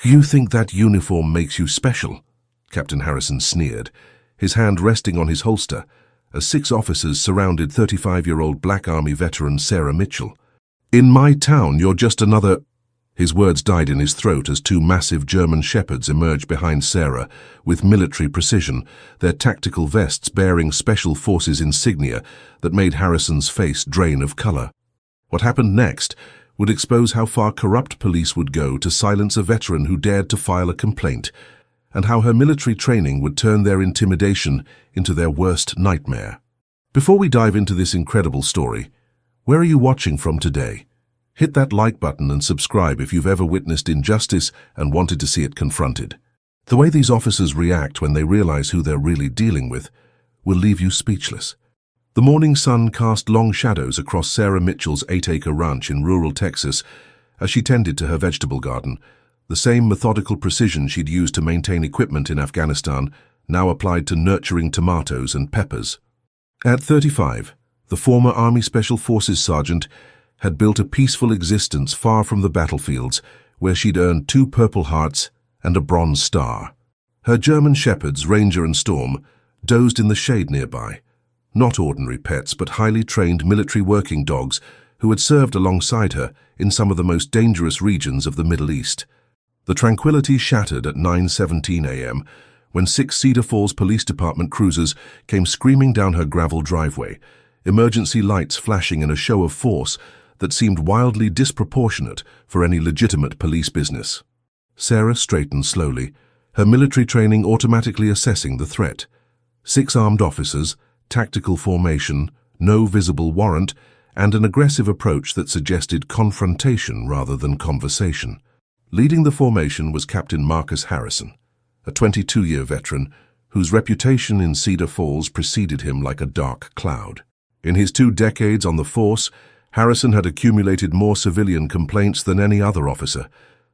You think that uniform makes you special? Captain Harrison sneered, his hand resting on his holster, as 6 officers surrounded 35-year-old Black Army veteran Sarah Mitchell. In my town, you're just another... His words died in his throat as 2 massive German shepherds emerged behind Sarah with military precision, their tactical vests bearing Special Forces insignia that made Harrison's face drain of color. What happened next would expose how far corrupt police would go to silence a veteran who dared to file a complaint, and how her military training would turn their intimidation into their worst nightmare. Before we dive into this incredible story, where are you watching from today? Hit that like button and subscribe if you've ever witnessed injustice and wanted to see it confronted. The way these officers react when they realize who they're really dealing with will leave you speechless. The morning sun cast long shadows across Sarah Mitchell's 8-acre ranch in rural Texas as she tended to her vegetable garden. The same methodical precision she'd used to maintain equipment in Afghanistan now applied to nurturing tomatoes and peppers. At 35, the former Army Special Forces sergeant had built a peaceful existence far from the battlefields, where she'd earned 2 Purple Hearts and a Bronze Star. Her German shepherds, Ranger and Storm, dozed in the shade nearby. Not ordinary pets, but highly trained military working dogs who had served alongside her in some of the most dangerous regions of the Middle East. The tranquility shattered at 9:17 a.m. when 6 Cedar Falls Police Department cruisers came screaming down her gravel driveway, emergency lights flashing in a show of force that seemed wildly disproportionate for any legitimate police business. Sarah straightened slowly, her military training automatically assessing the threat. 6 armed officers, tactical formation, no visible warrant, and an aggressive approach that suggested confrontation rather than conversation. Leading the formation was Captain Marcus Harrison, a 22-year veteran whose reputation in Cedar Falls preceded him like a dark cloud. In his 2 decades on the force, Harrison had accumulated more civilian complaints than any other officer,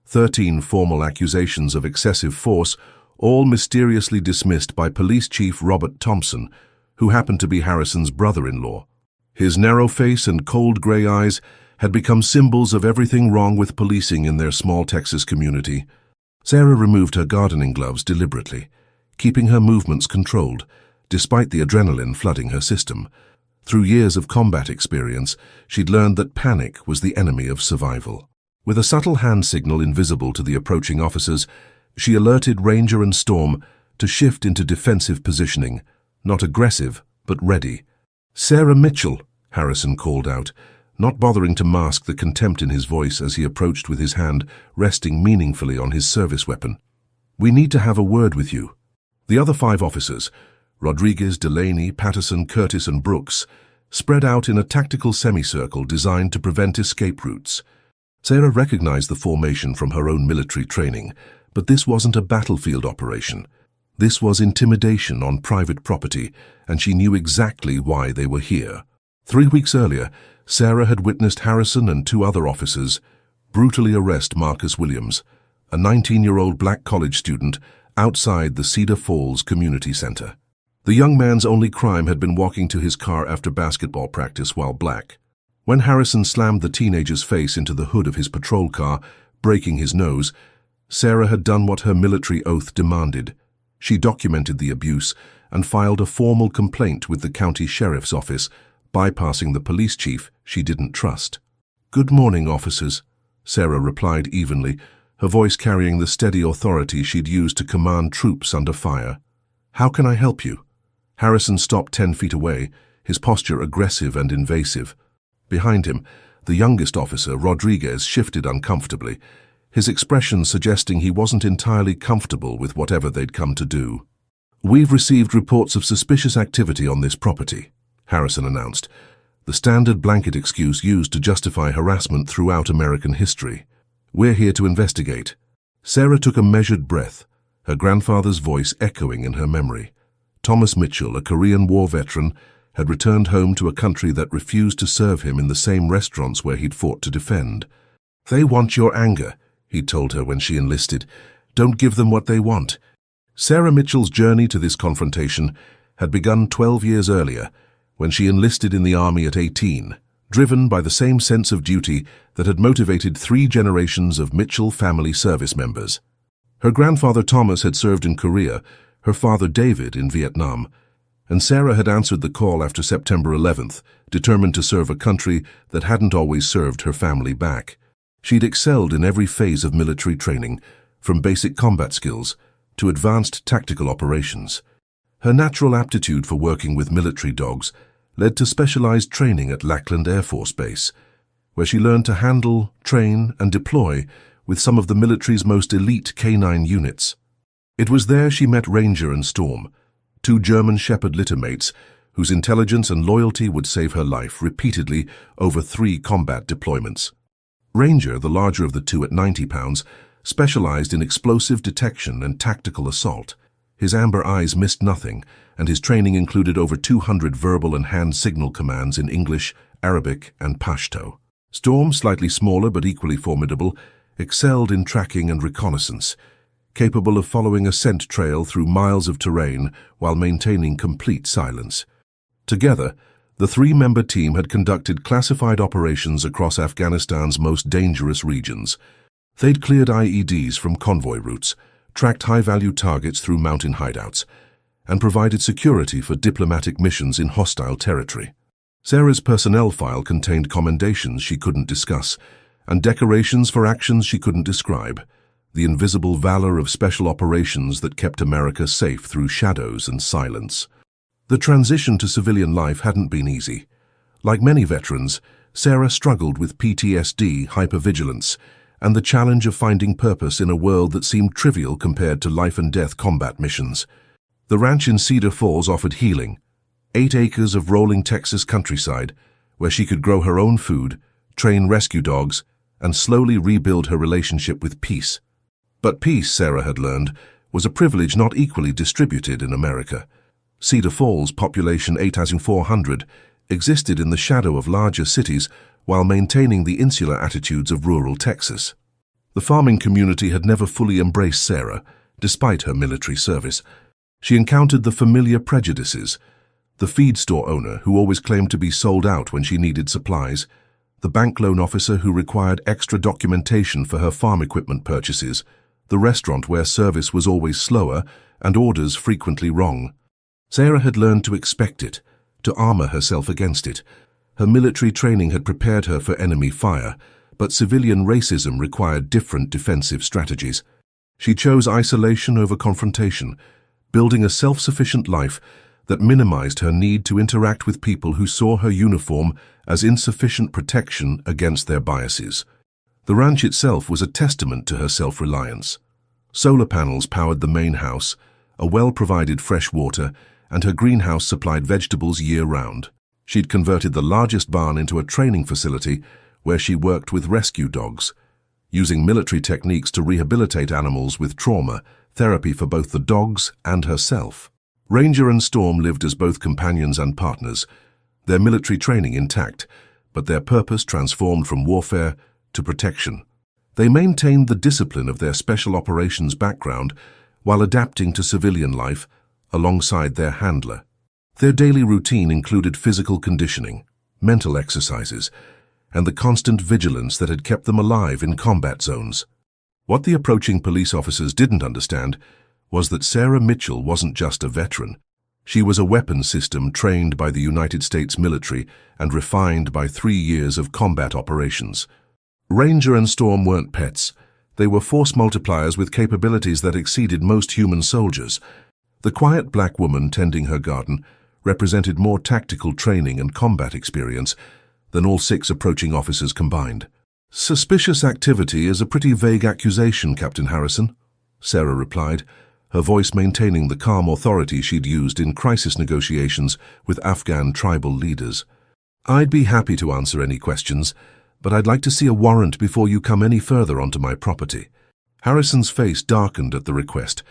13 formal accusations of excessive force, all mysteriously dismissed by Police Chief Robert Thompson, who happened to be Harrison's brother-in-law. His narrow face and cold gray eyes had become symbols of everything wrong with policing in their small Texas community. Sarah removed her gardening gloves deliberately, keeping her movements controlled, despite the adrenaline flooding her system. Through years of combat experience, she'd learned that panic was the enemy of survival. With a subtle hand signal invisible to the approaching officers, she alerted Ranger and Storm to shift into defensive positioning, not aggressive, but ready. "Sarah Mitchell," Harrison called out, not bothering to mask the contempt in his voice as he approached with his hand resting meaningfully on his service weapon. "We need to have a word with you." The other 5 officers, Rodriguez, Delaney, Patterson, Curtis, and Brooks, spread out in a tactical semicircle designed to prevent escape routes. Sarah recognized the formation from her own military training, but this wasn't a battlefield operation. This was intimidation on private property, and she knew exactly why they were here. 3 weeks earlier, Sarah had witnessed Harrison and 2 other officers brutally arrest Marcus Williams, a 19-year-old black college student, outside the Cedar Falls Community Center. The young man's only crime had been walking to his car after basketball practice while black. When Harrison slammed the teenager's face into the hood of his patrol car, breaking his nose, Sarah had done what her military oath demanded. She documented the abuse and filed a formal complaint with the county sheriff's office, bypassing the police chief she didn't trust. "Good morning, officers," Sarah replied evenly, her voice carrying the steady authority she'd used to command troops under fire. "How can I help you?" Harrison stopped 10 feet away, his posture aggressive and invasive. Behind him, the youngest officer, Rodriguez, shifted uncomfortably, his expression suggesting he wasn't entirely comfortable with whatever they'd come to do. "We've received reports of suspicious activity on this property," Harrison announced, the standard blanket excuse used to justify harassment throughout American history. "We're here to investigate." Sarah took a measured breath, her grandfather's voice echoing in her memory. Thomas Mitchell, a Korean War veteran, had returned home to a country that refused to serve him in the same restaurants where he'd fought to defend. "They want your anger," he'd told her when she enlisted. "Don't give them what they want." Sarah Mitchell's journey to this confrontation had begun 12 years earlier, when she enlisted in the Army at 18, driven by the same sense of duty that had motivated 3 generations of Mitchell family service members. Her grandfather Thomas had served in Korea, her father David in Vietnam, and Sarah had answered the call after September 11th, determined to serve a country that hadn't always served her family back. She'd excelled in every phase of military training, from basic combat skills to advanced tactical operations. Her natural aptitude for working with military dogs led to specialized training at Lackland Air Force Base, where she learned to handle, train, and deploy with some of the military's most elite canine units. It was there she met Ranger and Storm, two German Shepherd littermates whose intelligence and loyalty would save her life repeatedly over 3 combat deployments. Ranger, the larger of the two at 90 pounds, specialized in explosive detection and tactical assault. His amber eyes missed nothing, and his training included over 200 verbal and hand signal commands in English, Arabic, and Pashto. Storm, slightly smaller but equally formidable, excelled in tracking and reconnaissance, capable of following a scent trail through miles of terrain while maintaining complete silence. Together, the 3-member team had conducted classified operations across Afghanistan's most dangerous regions. They'd cleared IEDs from convoy routes, tracked high-value targets through mountain hideouts, and provided security for diplomatic missions in hostile territory. Sarah's personnel file contained commendations she couldn't discuss, and decorations for actions she couldn't describe, the invisible valor of special operations that kept America safe through shadows and silence. The transition to civilian life hadn't been easy. Like many veterans, Sarah struggled with PTSD, hypervigilance, and the challenge of finding purpose in a world that seemed trivial compared to life-and-death combat missions. The ranch in Cedar Falls offered healing, 8 acres of rolling Texas countryside, where she could grow her own food, train rescue dogs, and slowly rebuild her relationship with peace. But peace, Sarah had learned, was a privilege not equally distributed in America. Cedar Falls, population 8,400, existed in the shadow of larger cities while maintaining the insular attitudes of rural Texas. The farming community had never fully embraced Sarah, despite her military service. She encountered the familiar prejudices: the feed store owner who always claimed to be sold out when she needed supplies, the bank loan officer who required extra documentation for her farm equipment purchases, the restaurant where service was always slower and orders frequently wrong. Sarah had learned to expect it, to armor herself against it. Her military training had prepared her for enemy fire, but civilian racism required different defensive strategies. She chose isolation over confrontation, building a self-sufficient life that minimized her need to interact with people who saw her uniform as insufficient protection against their biases. The ranch itself was a testament to her self-reliance. Solar panels powered the main house, a well provided fresh water, and her greenhouse supplied vegetables year-round. She'd converted the largest barn into a training facility where she worked with rescue dogs, using military techniques to rehabilitate animals with trauma, therapy for both the dogs and herself. Ranger and Storm lived as both companions and partners, their military training intact, but their purpose transformed from warfare to protection. They maintained the discipline of their special operations background while adapting to civilian life alongside their handler. Their daily routine included physical conditioning, mental exercises, and the constant vigilance that had kept them alive in combat zones. What the approaching police officers didn't understand was that Sarah Mitchell wasn't just a veteran. She was a weapons system trained by the United States military and refined by 3 years of combat operations. Ranger and Storm weren't pets. They were force multipliers with capabilities that exceeded most human soldiers. The quiet black woman tending her garden represented more tactical training and combat experience than all 6 approaching officers combined. "Suspicious activity is a pretty vague accusation, Captain Harrison," Sarah replied, her voice maintaining the calm authority she'd used in crisis negotiations with Afghan tribal leaders. "I'd be happy to answer any questions, but I'd like to see a warrant before you come any further onto my property." Harrison's face darkened at the request,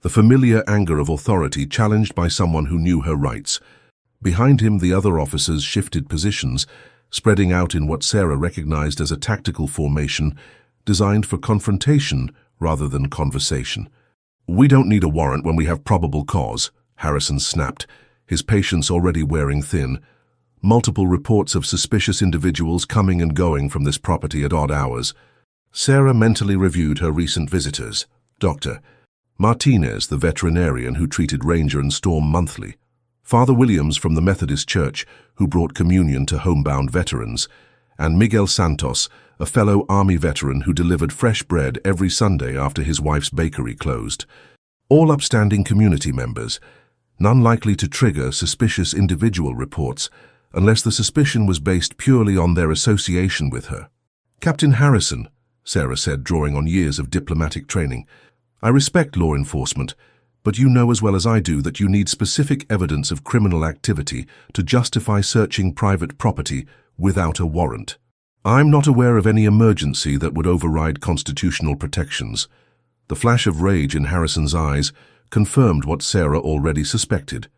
the familiar anger of authority challenged by someone who knew her rights. Behind him, the other officers shifted positions, spreading out in what Sarah recognized as a tactical formation designed for confrontation rather than conversation. "We don't need a warrant when we have probable cause," Harrison snapped, his patience already wearing thin. Multiple reports of suspicious individuals coming and going from this property at odd hours. Sarah mentally reviewed her recent visitors. Dr. Martinez, the veterinarian who treated Ranger and Storm monthly. Father Williams from the Methodist Church, who brought communion to homebound veterans. And Miguel Santos, a fellow Army veteran who delivered fresh bread every Sunday after his wife's bakery closed. All upstanding community members, none likely to trigger suspicious individual reports unless the suspicion was based purely on their association with her. Captain Harrison, Sarah said, drawing on years of diplomatic training, I respect law enforcement, but you know as well as I do that you need specific evidence of criminal activity to justify searching private property without a warrant. I'm not aware of any emergency that would override constitutional protections. The flash of rage in Harrison's eyes confirmed what Sarah already suspected.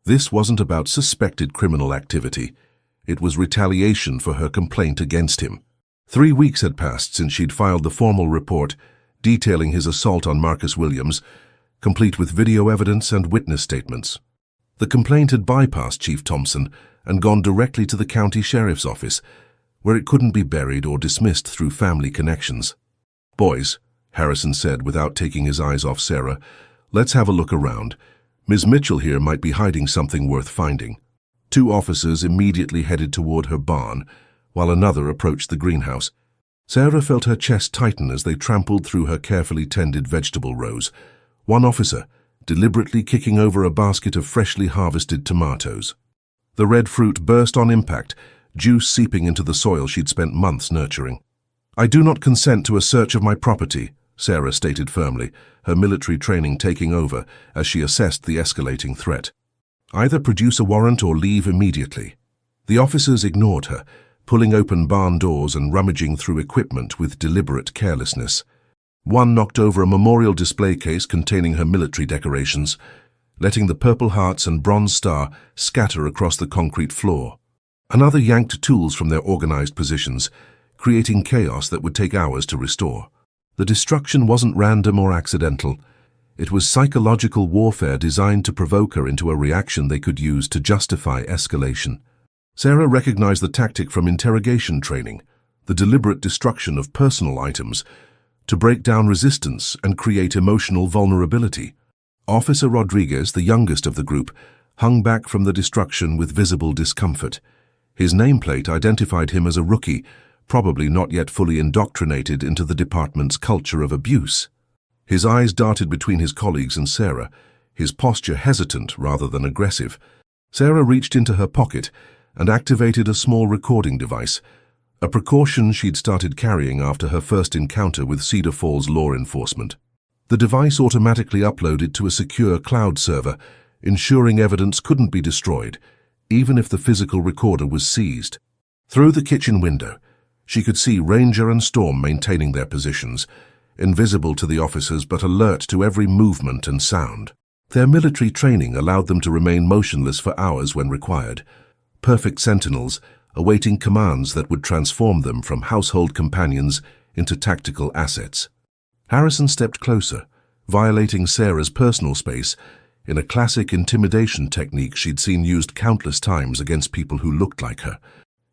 This wasn't about suspected criminal activity. It was retaliation for her complaint against him. 3 weeks had passed since she'd filed the formal report detailing his assault on Marcus Williams, complete with video evidence and witness statements. The complaint had bypassed Chief Thompson and gone directly to the county sheriff's office, where it couldn't be buried or dismissed through family connections. Boys, Harrison said without taking his eyes off Sarah, let's have a look around. Ms. Mitchell here might be hiding something worth finding. 2 officers immediately headed toward her barn, while another approached the greenhouse. Sarah felt her chest tighten as they trampled through her carefully tended vegetable rows. One officer, deliberately kicking over a basket of freshly harvested tomatoes. The red fruit burst on impact, juice seeping into the soil she'd spent months nurturing. I do not consent to a search of my property, Sarah stated firmly, her military training taking over as she assessed the escalating threat. Either produce a warrant or leave immediately. The officers ignored her, pulling open barn doors and rummaging through equipment with deliberate carelessness. One knocked over a memorial display case containing her military decorations, letting the Purple Hearts and Bronze Star scatter across the concrete floor. Another yanked tools from their organized positions, creating chaos that would take hours to restore. The destruction wasn't random or accidental. It was psychological warfare designed to provoke her into a reaction they could use to justify escalation. Sarah recognized the tactic from interrogation training, the deliberate destruction of personal items, to break down resistance and create emotional vulnerability. Officer Rodriguez, the youngest of the group, hung back from the destruction with visible discomfort. His nameplate identified him as a rookie, probably not yet fully indoctrinated into the department's culture of abuse. His eyes darted between his colleagues and Sarah, his posture hesitant rather than aggressive. Sarah reached into her pocket and activated a small recording device, a precaution she'd started carrying after her first encounter with Cedar Falls law enforcement. The device automatically uploaded to a secure cloud server, ensuring evidence couldn't be destroyed, even if the physical recorder was seized. Through the kitchen window, she could see Ranger and Storm maintaining their positions, invisible to the officers but alert to every movement and sound. Their military training allowed them to remain motionless for hours when required, perfect sentinels awaiting commands that would transform them from household companions into tactical assets. Harrison stepped closer, violating Sarah's personal space in a classic intimidation technique she'd seen used countless times against people who looked like her.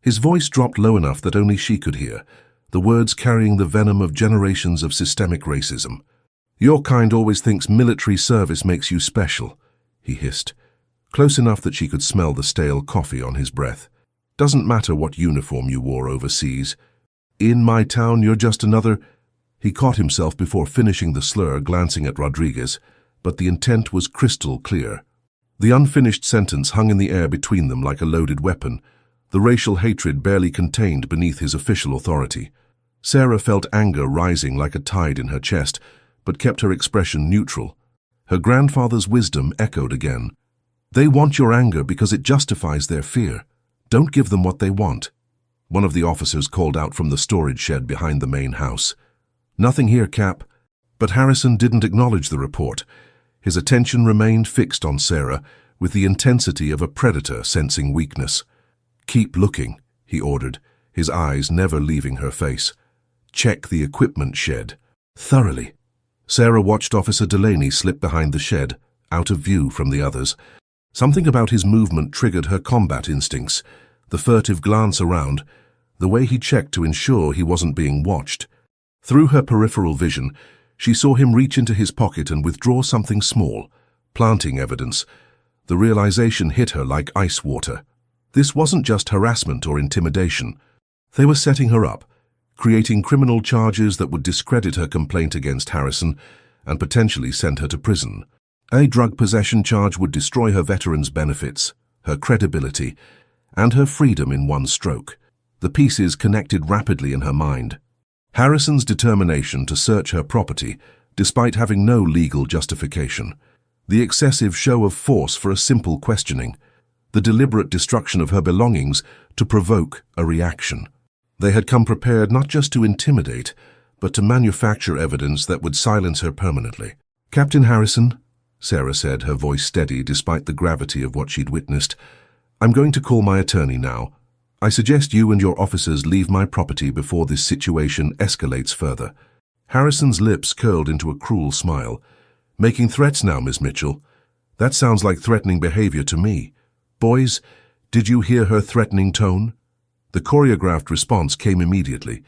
His voice dropped low enough that only she could hear, the words carrying the venom of generations of systemic racism. Your kind always thinks military service makes you special, he hissed, close enough that she could smell the stale coffee on his breath. Doesn't matter what uniform you wore overseas. In my town, you're just another... He caught himself before finishing the slur, glancing at Rodriguez, but the intent was crystal clear. The unfinished sentence hung in the air between them like a loaded weapon, the racial hatred barely contained beneath his official authority. Sarah felt anger rising like a tide in her chest, but kept her expression neutral. Her grandfather's wisdom echoed again. They want your anger because it justifies their fear. Don't give them what they want. One of the officers called out from the storage shed behind the main house. Nothing here, Cap. But Harrison didn't acknowledge the report. His attention remained fixed on Sarah, with the intensity of a predator sensing weakness. Keep looking, he ordered, his eyes never leaving her face. Check the equipment shed. Thoroughly. Sarah watched Officer Delaney slip behind the shed, out of view from the others. Something about his movement triggered her combat instincts, the furtive glance around, the way he checked to ensure he wasn't being watched. Through her peripheral vision, She saw him reach into his pocket and withdraw something small, planting evidence. The realization hit her like ice water. This wasn't just harassment or intimidation. They were setting her up, creating criminal charges that would discredit her complaint against Harrison and potentially send her to prison. A drug possession charge would destroy her veteran's benefits, her credibility, and her freedom in one stroke. The pieces connected rapidly in her mind. Harrison's determination to search her property, despite having no legal justification. The excessive show of force for a simple questioning. The deliberate destruction of her belongings to provoke a reaction. They had come prepared not just to intimidate, but to manufacture evidence that would silence her permanently. "Captain Harrison," Sarah said, her voice steady despite the gravity of what she'd witnessed, "I'm going to call my attorney now. I suggest you and your officers leave my property before this situation escalates further." Harrison's lips curled into a cruel smile. "Making threats now, Miss Mitchell? That sounds like threatening behavior to me. Boys, did you hear her threatening tone?" The choreographed response came immediately.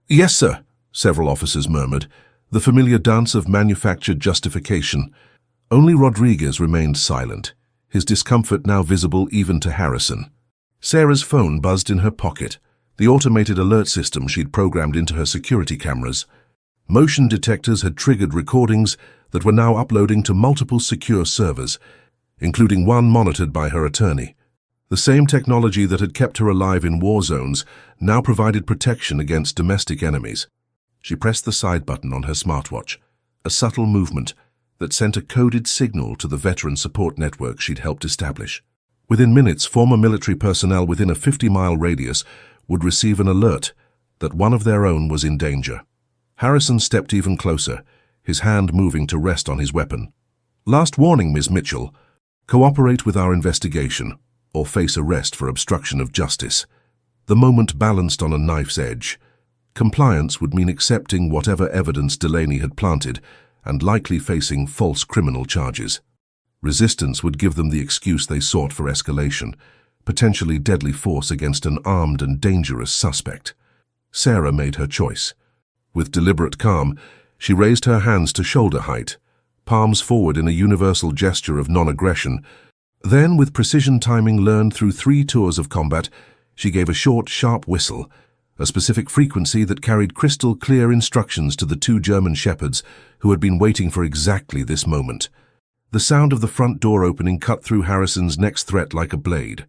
"Yes, sir," several officers murmured, the familiar dance of manufactured justification. Only Rodriguez remained silent, his discomfort now visible even to Harrison. Sarah's phone buzzed in her pocket, the automated alert system she'd programmed into her security cameras. Motion detectors had triggered recordings that were now uploading to multiple secure servers, including one monitored by her attorney. The same technology that had kept her alive in war zones now provided protection against domestic enemies. She pressed the side button on her smartwatch, a subtle movement that sent a coded signal to the veteran support network she'd helped establish. Within minutes, former military personnel within a 50-mile radius would receive an alert that one of their own was in danger. Harrison stepped even closer, his hand moving to rest on his weapon. "Last warning, Ms. Mitchell. Cooperate with our investigation, or face arrest for obstruction of justice." The moment balanced on a knife's edge. Compliance would mean accepting whatever evidence Delaney had planted and likely facing false criminal charges. Resistance would give them the excuse they sought for escalation, potentially deadly force against an armed and dangerous suspect. Sarah made her choice. With deliberate calm, she raised her hands to shoulder height, palms forward in a universal gesture of non-aggression. Then, with precision timing learned through 3 tours of combat, she gave a short, sharp whistle, a specific frequency that carried crystal-clear instructions to the 2 German shepherds who had been waiting for exactly this moment. The sound of the front door opening cut through Harrison's next threat like a blade.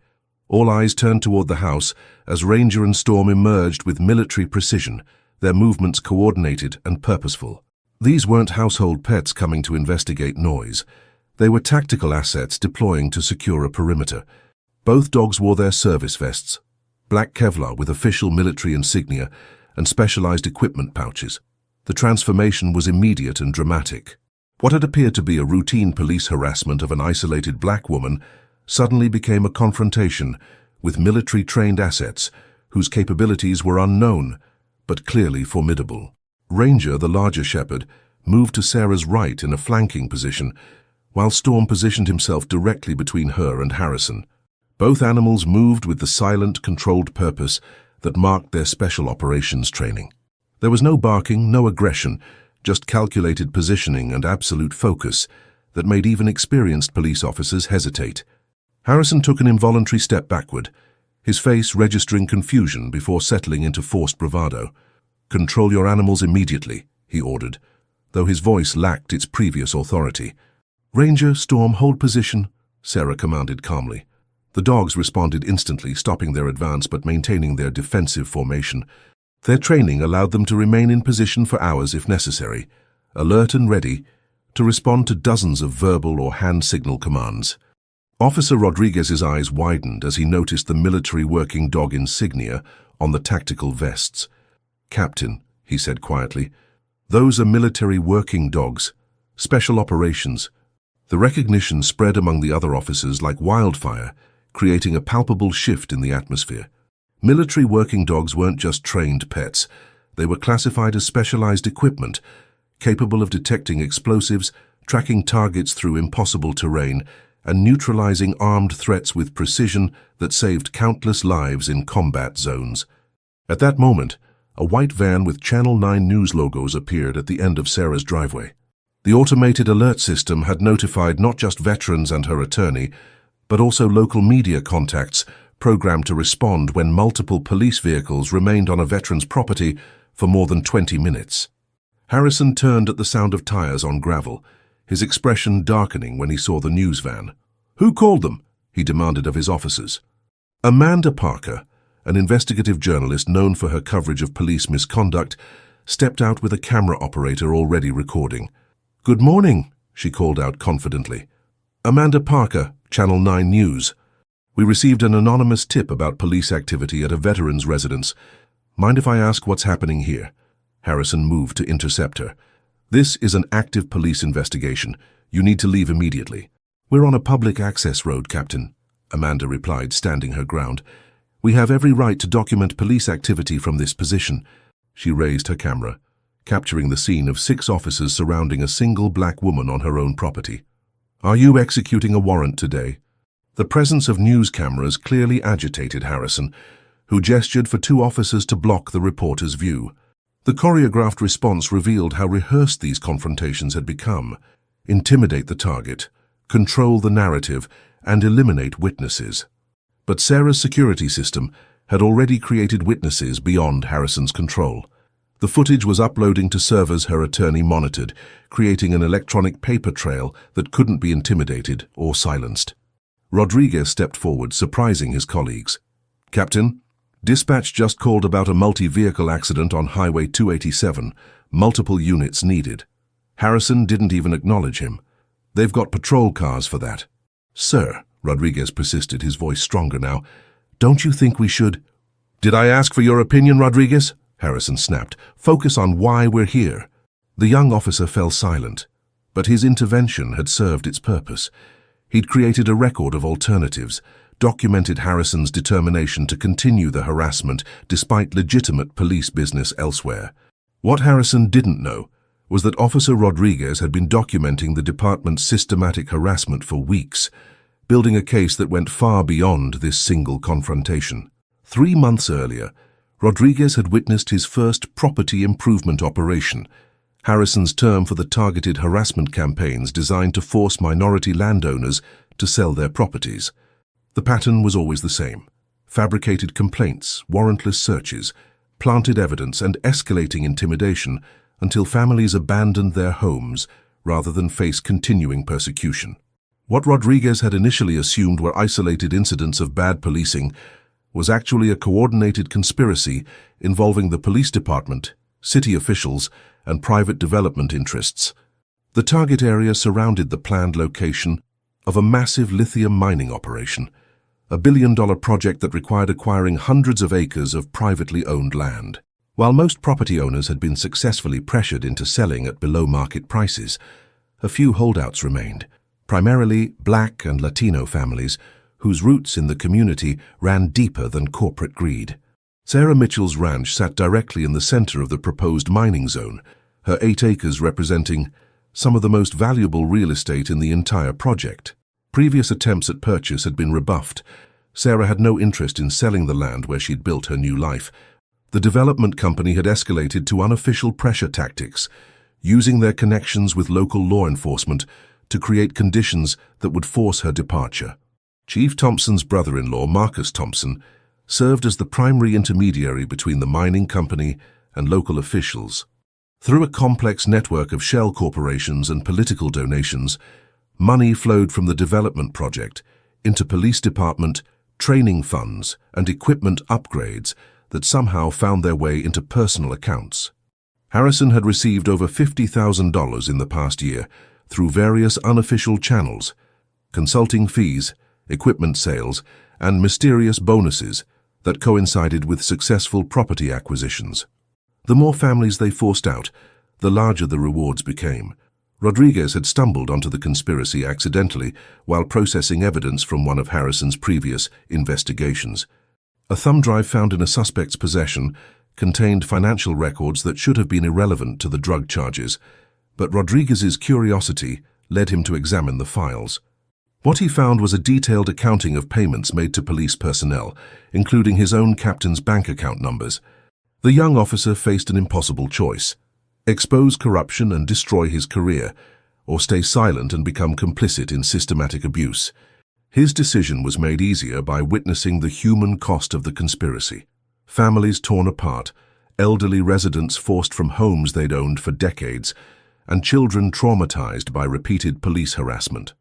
All eyes turned toward the house as Ranger and Storm emerged with military precision, their movements coordinated and purposeful. These weren't household pets coming to investigate noise. They were tactical assets deploying to secure a perimeter. Both dogs wore their service vests, black Kevlar with official military insignia and specialized equipment pouches. The transformation was immediate and dramatic. What had appeared to be a routine police harassment of an isolated black woman suddenly became a confrontation with military-trained assets whose capabilities were unknown but clearly formidable. Ranger, the larger shepherd, moved to Sarah's right in a flanking position, while Storm positioned himself directly between her and Harrison. Both animals moved with the silent, controlled purpose that marked their special operations training. There was no barking, no aggression, just calculated positioning and absolute focus that made even experienced police officers hesitate. Harrison took an involuntary step backward, his face registering confusion before settling into forced bravado. "Control your animals immediately," he ordered, though his voice lacked its previous authority. "Ranger, Storm, hold position," Sarah commanded calmly. The dogs responded instantly, stopping their advance but maintaining their defensive formation. Their training allowed them to remain in position for hours if necessary, alert and ready to respond to dozens of verbal or hand signal commands. Officer Rodriguez's eyes widened as he noticed the military working dog insignia on the tactical vests. "Captain," he said quietly, "those are military working dogs, special operations." The recognition spread among the other officers like wildfire, creating a palpable shift in the atmosphere. Military working dogs weren't just trained pets. They were classified as specialized equipment, capable of detecting explosives, tracking targets through impossible terrain, and neutralizing armed threats with precision that saved countless lives in combat zones. At that moment, A white van with Channel 9 News logos appeared at the end of Sarah's driveway. The automated alert system had notified not just veterans and her attorney, but also local media contacts programmed to respond when multiple police vehicles remained on a veteran's property for more than 20 minutes. Harrison turned at the sound of tires on gravel, his expression darkening when he saw the news van. "Who called them?" he demanded of his officers. Amanda Parker, an investigative journalist known for her coverage of police misconduct, stepped out with a camera operator already recording. "Good morning," she called out confidently. "Amanda Parker, Channel 9 News. We received an anonymous tip about police activity at a veteran's residence. Mind if I ask what's happening here?" Harrison moved to intercept her. "This is an active police investigation. You need to leave immediately." "We're on a public access road, Captain," Amanda replied, standing her ground. "We have every right to document police activity from this position." She raised her camera, capturing the scene of 6 officers surrounding a single black woman on her own property. "Are you executing a warrant today?" The presence of news cameras clearly agitated Harrison, who gestured for 2 officers to block the reporter's view. The choreographed response revealed how rehearsed these confrontations had become. Intimidate the target, control the narrative, and eliminate witnesses. But Sarah's security system had already created witnesses beyond Harrison's control. The footage was uploading to servers her attorney monitored, creating an electronic paper trail that couldn't be intimidated or silenced. Rodriguez stepped forward, surprising his colleagues. "Captain, dispatch just called about a multi-vehicle accident on Highway 287. Multiple units needed." Harrison didn't even acknowledge him. "They've got patrol cars for that." "Sir," Rodriguez persisted, his voice stronger now, "don't you think we should—" "Did I ask for your opinion, Rodriguez?" Harrison snapped. "Focus on why we're here." The young officer fell silent, but his intervention had served its purpose. He'd created a record of alternatives, documented Harrison's determination to continue the harassment despite legitimate police business elsewhere. What Harrison didn't know was that Officer Rodriguez had been documenting the department's systematic harassment for weeks, building a case that went far beyond this single confrontation. 3 months earlier, Rodriguez had witnessed his first property improvement operation, Harrison's term for the targeted harassment campaigns designed to force minority landowners to sell their properties. The pattern was always the same: fabricated complaints, warrantless searches, planted evidence, and escalating intimidation until families abandoned their homes rather than face continuing persecution. What Rodriguez had initially assumed were isolated incidents of bad policing was actually a coordinated conspiracy involving the police department, city officials, and private development interests. The target area surrounded the planned location of a massive lithium mining operation, a billion-dollar project that required acquiring hundreds of acres of privately owned land. While most property owners had been successfully pressured into selling at below-market prices, a few holdouts remained, primarily Black and Latino families whose roots in the community ran deeper than corporate greed. Sarah Mitchell's ranch sat directly in the center of the proposed mining zone, her 8 acres representing some of the most valuable real estate in the entire project. Previous attempts at purchase had been rebuffed. Sarah had no interest in selling the land where she'd built her new life. The development company had escalated to unofficial pressure tactics, using their connections with local law enforcement to create conditions that would force her departure. Chief Thompson's brother-in-law, Marcus Thompson, served as the primary intermediary between the mining company and local officials. Through a complex network of shell corporations and political donations, money flowed from the development project into police department, training funds, and equipment upgrades that somehow found their way into personal accounts. Harrison had received over $50,000 in the past year through various unofficial channels, consulting fees, equipment sales, and mysterious bonuses that coincided with successful property acquisitions. The more families they forced out, the larger the rewards became. Rodriguez had stumbled onto the conspiracy accidentally while processing evidence from one of Harrison's previous investigations. A thumb drive found in a suspect's possession contained financial records that should have been irrelevant to the drug charges, but Rodriguez's curiosity led him to examine the files. What he found was a detailed accounting of payments made to police personnel, including his own captain's bank account numbers. The young officer faced an impossible choice: expose corruption and destroy his career, or stay silent and become complicit in systematic abuse. His decision was made easier by witnessing the human cost of the conspiracy. Families torn apart, elderly residents forced from homes they'd owned for decades, and children traumatized by repeated police harassment.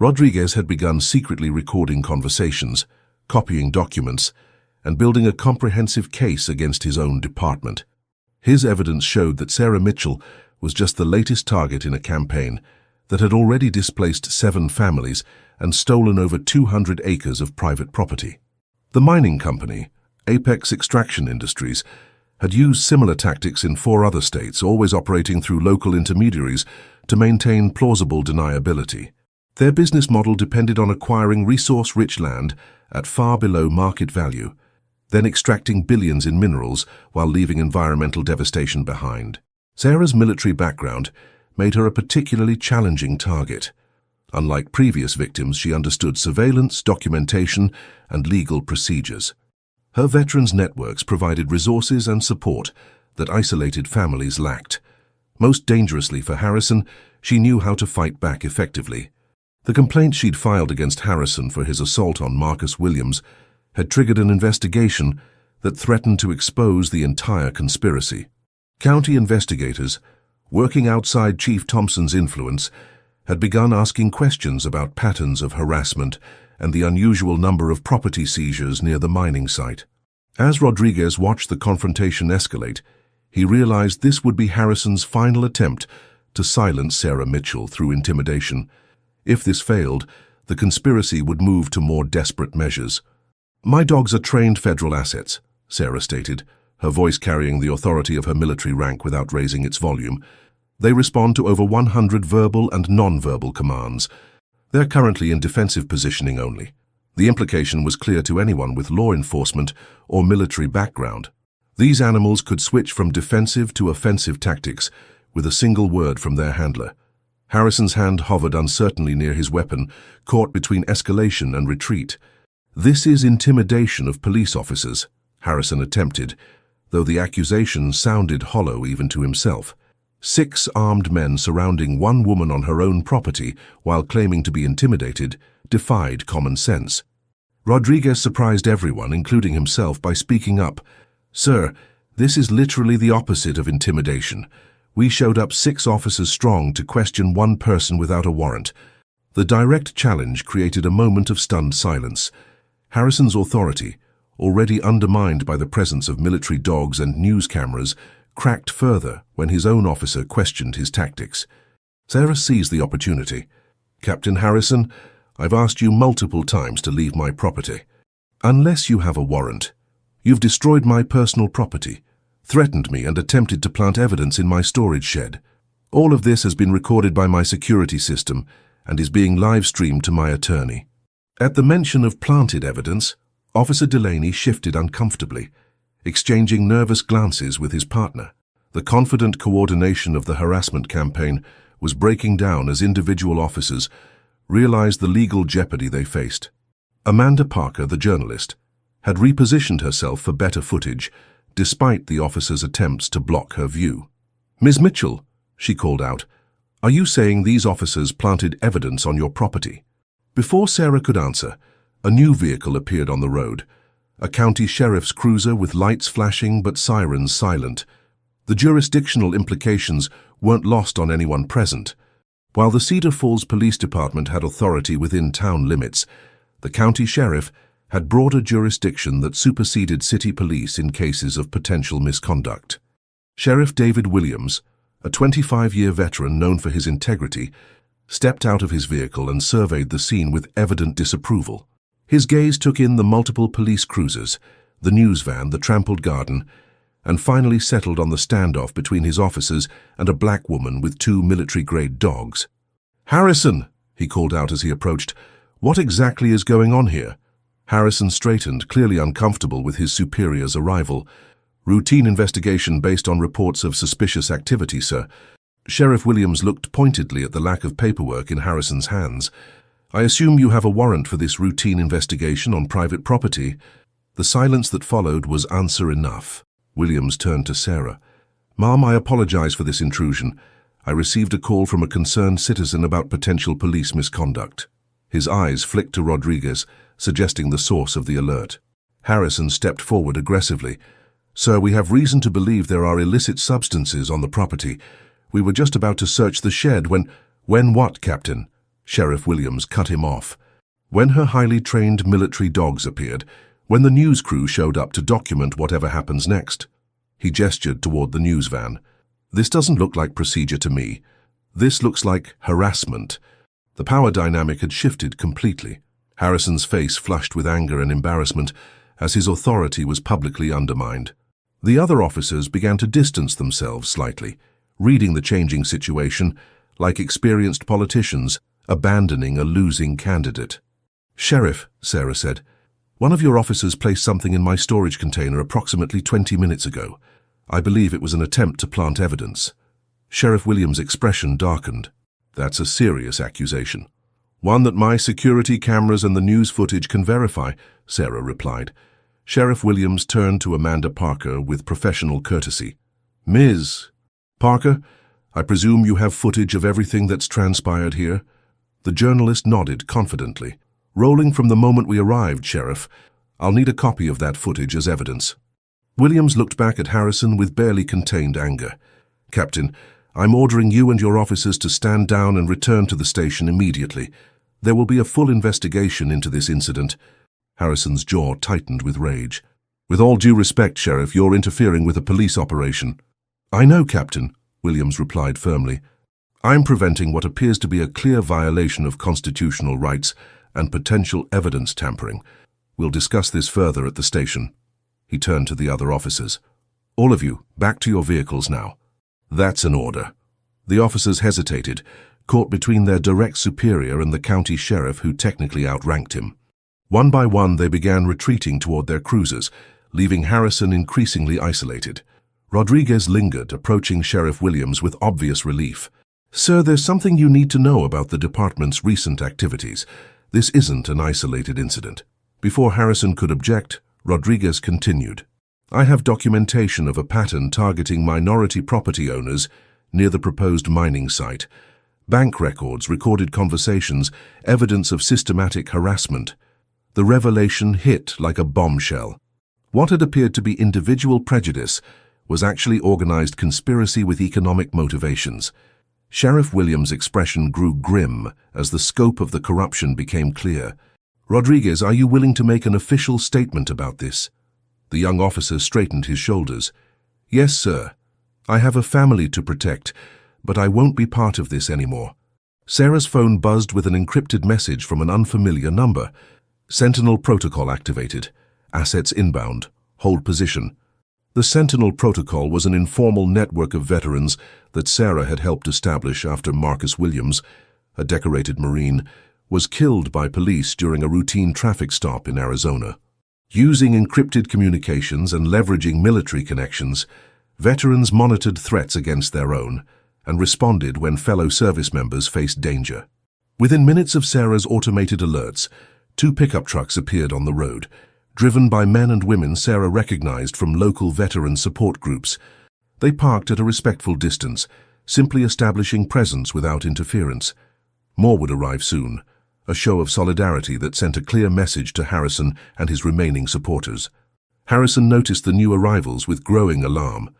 Rodriguez had begun secretly recording conversations, copying documents, and building a comprehensive case against his own department. His evidence showed that Sarah Mitchell was just the latest target in a campaign that had already displaced 7 families and stolen over 200 acres of private property. The mining company, Apex Extraction Industries, had used similar tactics in 4 other states, always operating through local intermediaries to maintain plausible deniability. Their business model depended on acquiring resource-rich land at far below market value, then extracting billions in minerals while leaving environmental devastation behind. Sarah's military background made her a particularly challenging target. Unlike previous victims, she understood surveillance, documentation, and legal procedures. Her veterans' networks provided resources and support that isolated families lacked. Most dangerously for Harrison, she knew how to fight back effectively. The complaint she'd filed against Harrison for his assault on Marcus Williams had triggered an investigation that threatened to expose the entire conspiracy. County investigators, working outside Chief Thompson's influence, had begun asking questions about patterns of harassment and the unusual number of property seizures near the mining site. As Rodriguez watched the confrontation escalate, he realized this would be Harrison's final attempt to silence Sarah Mitchell through intimidation. If this failed, the conspiracy would move to more desperate measures. "My dogs are trained federal assets," Sarah stated, her voice carrying the authority of her military rank without raising its volume. "They respond to over 100 verbal and non-verbal commands. They're currently in defensive positioning only." The implication was clear to anyone with law enforcement or military background. These animals could switch from defensive to offensive tactics with a single word from their handler. Harrison's hand hovered uncertainly near his weapon, caught between escalation and retreat. "This is intimidation of police officers," Harrison attempted, though the accusation sounded hollow even to himself. 6 armed men surrounding one woman on her own property while claiming to be intimidated defied common sense. Rodriguez surprised everyone, including himself, by speaking up. "Sir, this is literally the opposite of intimidation. We showed up 6 officers strong to question one person without a warrant." The direct challenge created a moment of stunned silence. Harrison's authority, already undermined by the presence of military dogs and news cameras, cracked further when his own officer questioned his tactics. Sarah seized the opportunity. "Captain Harrison, I've asked you multiple times to leave my property. Unless you have a warrant, you've destroyed my personal property, threatened me, and attempted to plant evidence in my storage shed. All of this has been recorded by my security system and is being live-streamed to my attorney." At the mention of planted evidence, Officer Delaney shifted uncomfortably, exchanging nervous glances with his partner. The confident coordination of the harassment campaign was breaking down as individual officers realized the legal jeopardy they faced. Amanda Parker, the journalist, had repositioned herself for better footage, despite the officer's attempts to block her view. "Ms. Mitchell," she called out, "are you saying these officers planted evidence on your property?" Before Sarah could answer, a new vehicle appeared on the road, a county sheriff's cruiser with lights flashing but sirens silent. The jurisdictional implications weren't lost on anyone present. While the Cedar Falls Police Department had authority within town limits, the county sheriff had broader jurisdiction that superseded city police in cases of potential misconduct. Sheriff David Williams, a 25-year veteran known for his integrity, stepped out of his vehicle and surveyed the scene with evident disapproval. His gaze took in the multiple police cruisers, the news van, the trampled garden, and finally settled on the standoff between his officers and a black woman with 2 military-grade dogs. "Harrison," he called out as he approached, "what exactly is going on here?" Harrison straightened, clearly uncomfortable with his superior's arrival. "Routine investigation based on reports of suspicious activity, sir." Sheriff Williams looked pointedly at the lack of paperwork in Harrison's hands. "I assume you have a warrant for this routine investigation on private property." The silence that followed was answer enough. Williams turned to Sarah. "Ma'am, I apologize for this intrusion. I received a call from a concerned citizen about potential police misconduct." His eyes flicked to Rodriguez, suggesting the source of the alert. Harrison stepped forward aggressively. "Sir, we have reason to believe there are illicit substances on the property. We were just about to search the shed when—" "When what, Captain?" Sheriff Williams cut him off. "When her highly trained military dogs appeared, when the news crew showed up to document whatever happens next." He gestured toward the news van. "This doesn't look like procedure to me. This looks like harassment." The power dynamic had shifted completely. Harrison's face flushed with anger and embarrassment as his authority was publicly undermined. The other officers began to distance themselves slightly, reading the changing situation like experienced politicians abandoning a losing candidate. "Sheriff," Sarah said, "one of your officers placed something in my storage container approximately 20 minutes ago. I believe it was an attempt to plant evidence." Sheriff Williams' expression darkened. "That's a serious accusation. One that my security cameras and the news footage can verify," Sarah replied. Sheriff Williams turned to Amanda Parker with professional courtesy. "Ms. Parker, I presume you have footage of everything that's transpired here?" The journalist nodded confidently. "Rolling from the moment we arrived, Sheriff. I'll need a copy of that footage as evidence." Williams looked back at Harrison with barely contained anger. "Captain, I'm ordering you and your officers to stand down and return to the station immediately. There will be a full investigation into this incident." Harrison's jaw tightened with rage. "With all due respect, Sheriff, you're interfering with a police operation." "I know, Captain," Williams replied firmly. "I'm preventing what appears to be a clear violation of constitutional rights and potential evidence tampering. We'll discuss this further at the station." He turned to the other officers. "All of you, back to your vehicles now." "That's an order." The officers hesitated, caught between their direct superior and the county sheriff who technically outranked him. One by one, they began retreating toward their cruisers, leaving Harrison increasingly isolated. Rodriguez lingered, approaching Sheriff Williams with obvious relief. "Sir, there's something you need to know about the department's recent activities. This isn't an isolated incident." Before Harrison could object, Rodriguez continued. "I have documentation of a pattern targeting minority property owners near the proposed mining site. Bank records, recorded conversations, evidence of systematic harassment. The revelation hit like a bombshell. What had appeared to be individual prejudice was actually organized conspiracy with economic motivations." Sheriff Williams' expression grew grim as the scope of the corruption became clear. "Rodriguez, are you willing to make an official statement about this?" The young officer straightened his shoulders. "Yes, sir. I have a family to protect, but I won't be part of this anymore." Sarah's phone buzzed with an encrypted message from an unfamiliar number. "Sentinel protocol activated. Assets inbound. Hold position." The Sentinel protocol was an informal network of veterans that Sarah had helped establish after Marcus Williams, a decorated Marine, was killed by police during a routine traffic stop in Arizona. Using encrypted communications and leveraging military connections, veterans monitored threats against their own and responded when fellow service members faced danger. Within minutes of Sarah's automated alerts, 2 pickup trucks appeared on the road, driven by men and women Sarah recognized from local veteran support groups. They parked at a respectful distance, simply establishing presence without interference. More would arrive soon, a show of solidarity that sent a clear message to Harrison and his remaining supporters. Harrison noticed the new arrivals with growing alarm.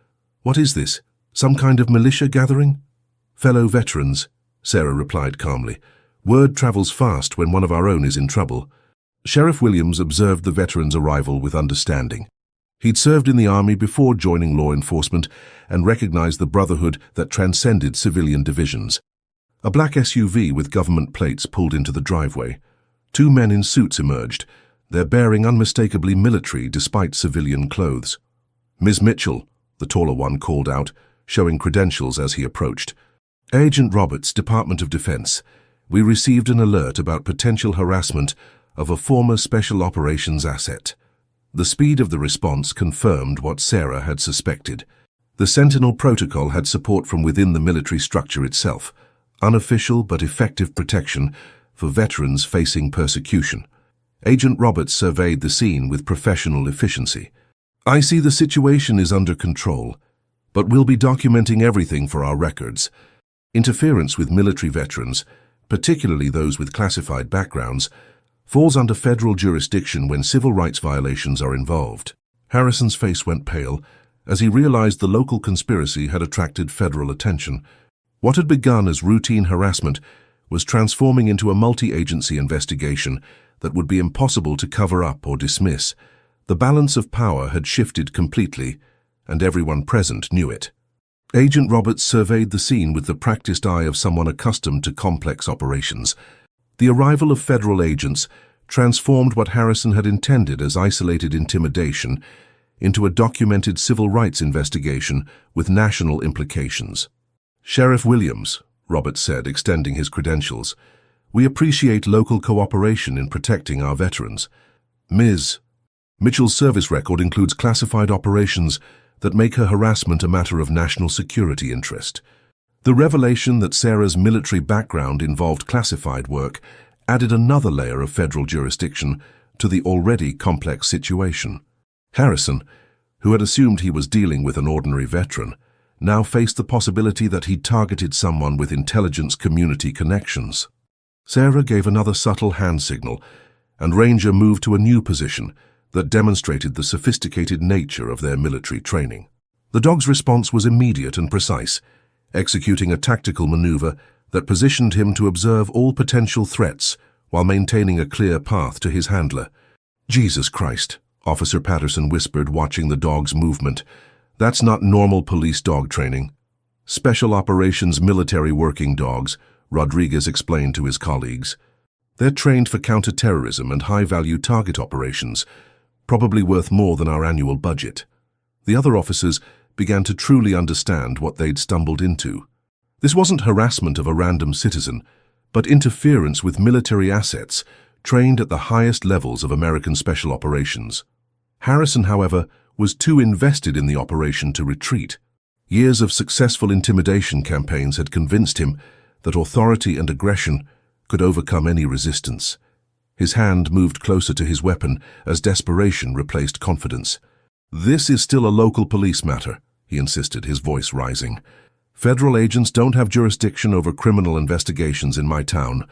"What is this? Some kind of militia gathering?" "Fellow veterans," Sarah replied calmly. "Word travels fast when one of our own is in trouble." Sheriff Williams observed the veteran's arrival with understanding. He'd served in the army before joining law enforcement and recognized the brotherhood that transcended civilian divisions. A black SUV with government plates pulled into the driveway. 2 men in suits emerged, their bearing unmistakably military despite civilian clothes. "Ms. Mitchell," the taller one called out, showing credentials as he approached. "Agent Roberts, Department of Defense. We received an alert about potential harassment of a former Special Operations asset." The speed of the response confirmed what Sarah had suspected. The Sentinel protocol had support from within the military structure itself, unofficial but effective protection for veterans facing persecution. Agent Roberts surveyed the scene with professional efficiency. I see the situation is under control, but we'll be documenting everything for our records. Interference with military veterans, particularly those with classified backgrounds, falls under federal jurisdiction when civil rights violations are involved. Harrison's face went pale as he realized the local conspiracy had attracted federal attention. What had begun as routine harassment was transforming into a multi-agency investigation that would be impossible to cover up or dismiss. The balance of power had shifted completely, and everyone present knew it. Agent Roberts surveyed the scene with the practiced eye of someone accustomed to complex operations. The arrival of federal agents transformed what Harrison had intended as isolated intimidation into a documented civil rights investigation with national implications. "Sheriff Williams," Roberts said, extending his credentials, "we appreciate local cooperation in protecting our veterans. Ms. Mitchell's service record includes classified operations that make her harassment a matter of national security interest. The revelation that Sarah's military background involved classified work added another layer of federal jurisdiction to the already complex situation." Harrison, who had assumed he was dealing with an ordinary veteran, now faced the possibility that he'd targeted someone with intelligence community connections. Sarah gave another subtle hand signal, and Ranger moved to a new position that demonstrated the sophisticated nature of their military training. The dog's response was immediate and precise, executing a tactical maneuver that positioned him to observe all potential threats while maintaining a clear path to his handler. "Jesus Christ," Officer Patterson whispered, watching the dog's movement. "That's not normal police dog training." "Special Operations Military Working Dogs," Rodriguez explained to his colleagues. "They're trained for counter-terrorism and high-value target operations, probably worth more than our annual budget." The other officers began to truly understand what they'd stumbled into. This wasn't harassment of a random citizen, but interference with military assets trained at the highest levels of American special operations. Harrison, however, was too invested in the operation to retreat. Years of successful intimidation campaigns had convinced him that authority and aggression could overcome any resistance. His hand moved closer to his weapon as desperation replaced confidence. "This is still a local police matter," he insisted, his voice rising. "Federal agents don't have jurisdiction over criminal investigations in my town."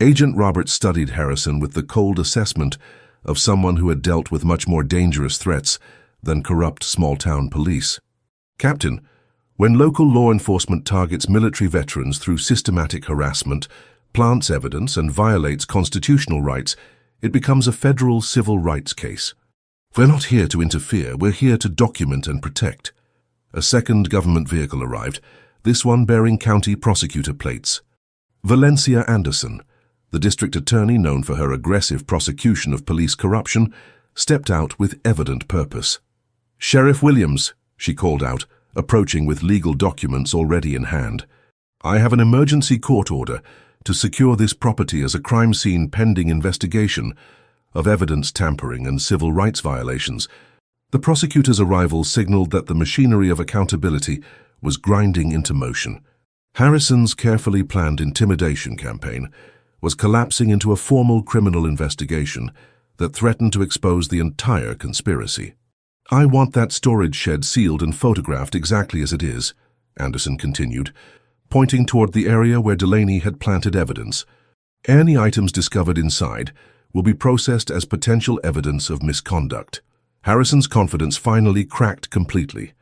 Agent Roberts studied Harrison with the cold assessment of someone who had dealt with much more dangerous threats than corrupt small-town police. "Captain, when local law enforcement targets military veterans through systematic harassment, plants evidence, and violates constitutional rights, it becomes a federal civil rights case. We're not here to interfere, we're here to document and protect." A second government vehicle arrived, this one bearing county prosecutor plates. Valencia Anderson, the district attorney known for her aggressive prosecution of police corruption, stepped out with evident purpose. "Sheriff Williams," she called out, approaching with legal documents already in hand. "I have an emergency court order to secure this property as a crime scene pending investigation of evidence tampering and civil rights violations." The prosecutor's arrival signaled that the machinery of accountability was grinding into motion. Harrison's carefully planned intimidation campaign was collapsing into a formal criminal investigation that threatened to expose the entire conspiracy. "I want that storage shed sealed and photographed exactly as it is," Anderson continued, pointing toward the area where Delaney had planted evidence. "Any items discovered inside will be processed as potential evidence of misconduct." Harrison's confidence finally cracked completely.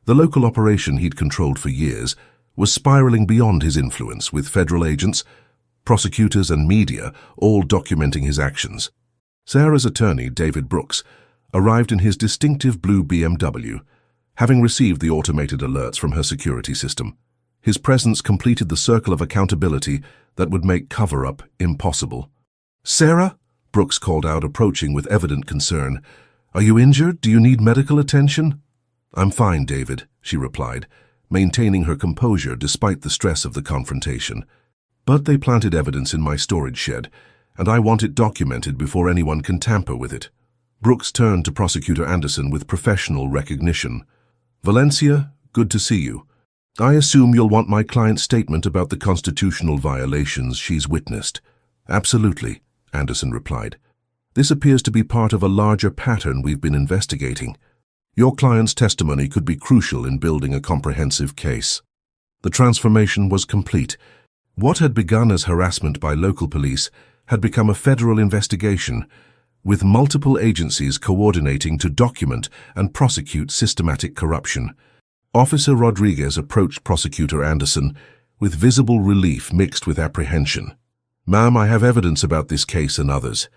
The local operation he'd controlled for years was spiraling beyond his influence, with federal agents, prosecutors, and media all documenting his actions. Sarah's attorney, David Brooks, arrived in his distinctive blue BMW, having received the automated alerts from her security system. His presence completed the circle of accountability that would make cover-up impossible. "Sarah?" Brooks called out, approaching with evident concern. "Are you injured? Do you need medical attention?" "I'm fine, David," she replied, maintaining her composure despite the stress of the confrontation. "But they planted evidence in my storage shed, and I want it documented before anyone can tamper with it." Brooks turned to Prosecutor Anderson with professional recognition. "Valencia, good to see you. I assume you'll want my client's statement about the constitutional violations she's witnessed." "Absolutely," Anderson replied. "This appears to be part of a larger pattern we've been investigating." Your client's testimony could be crucial in building a comprehensive case. The transformation was complete. What had begun as harassment by local police had become a federal investigation, with multiple agencies coordinating to document and prosecute systematic corruption. Officer Rodriguez approached Prosecutor Anderson with visible relief mixed with apprehension. "Ma'am, I have evidence about this case and others.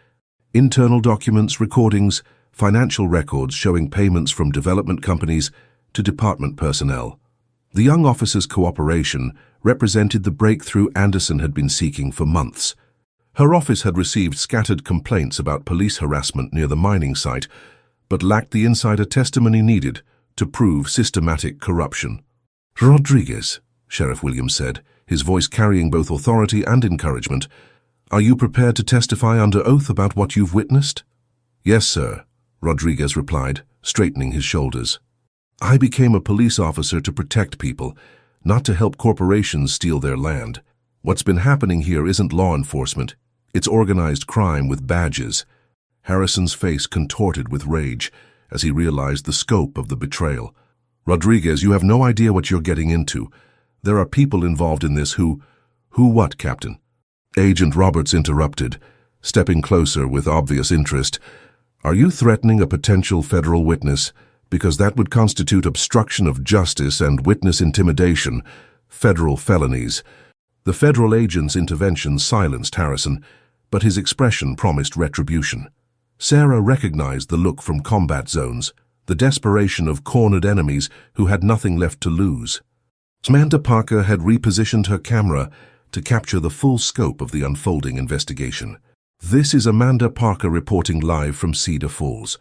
Internal documents, recordings, financial records showing payments from development companies to department personnel." The young officer's cooperation represented the breakthrough Anderson had been seeking for months. Her office had received scattered complaints about police harassment near the mining site, but lacked the insider testimony needed to prove systematic corruption. "Rodriguez," Sheriff Williams said, his voice carrying both authority and encouragement, "are you prepared to testify under oath about what you've witnessed?" "Yes, sir," Rodriguez replied, straightening his shoulders. "I became a police officer to protect people, not to help corporations steal their land. What's been happening here isn't law enforcement. It's organized crime with badges." Harrison's face contorted with rage as he realized the scope of the betrayal. "Rodriguez, you have no idea what you're getting into. There are people involved in this who what, Captain?" Agent Roberts interrupted, stepping closer with obvious interest. "Are you threatening a potential federal witness? Because that would constitute obstruction of justice and witness intimidation, federal felonies." The federal agent's intervention silenced Harrison, but his expression promised retribution. Sarah recognized the look from combat zones, the desperation of cornered enemies who had nothing left to lose. Amanda Parker had repositioned her camera to capture the full scope of the unfolding investigation. This is Amanda Parker reporting live from Cedar Falls,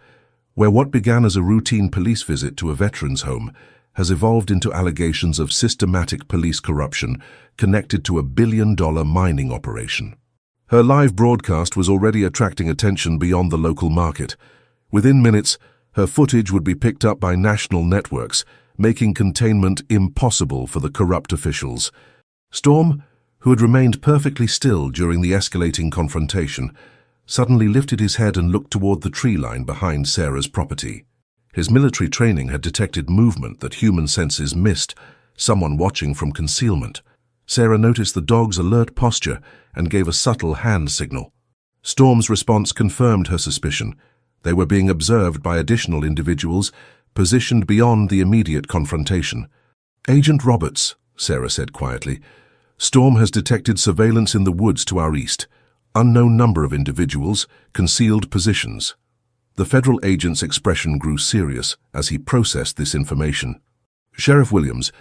where what began as a routine police visit to a veterans' home has evolved into allegations of systematic police corruption connected to a billion-dollar mining operation. Her live broadcast was already attracting attention beyond the local market. Within minutes, her footage would be picked up by national networks, making containment impossible for the corrupt officials. Storm, who had remained perfectly still during the escalating confrontation, suddenly lifted his head and looked toward the tree line behind Sarah's property. His military training had detected movement that human senses missed, someone watching from concealment. Sarah noticed the dog's alert posture and gave a subtle hand signal. Storm's response confirmed her suspicion. They were being observed by additional individuals, positioned beyond the immediate confrontation. "Agent Roberts," Sarah said quietly, "Storm has detected surveillance in the woods to our east. Unknown number of individuals, concealed positions." The federal agent's expression grew serious as he processed this information. "Sheriff Williams,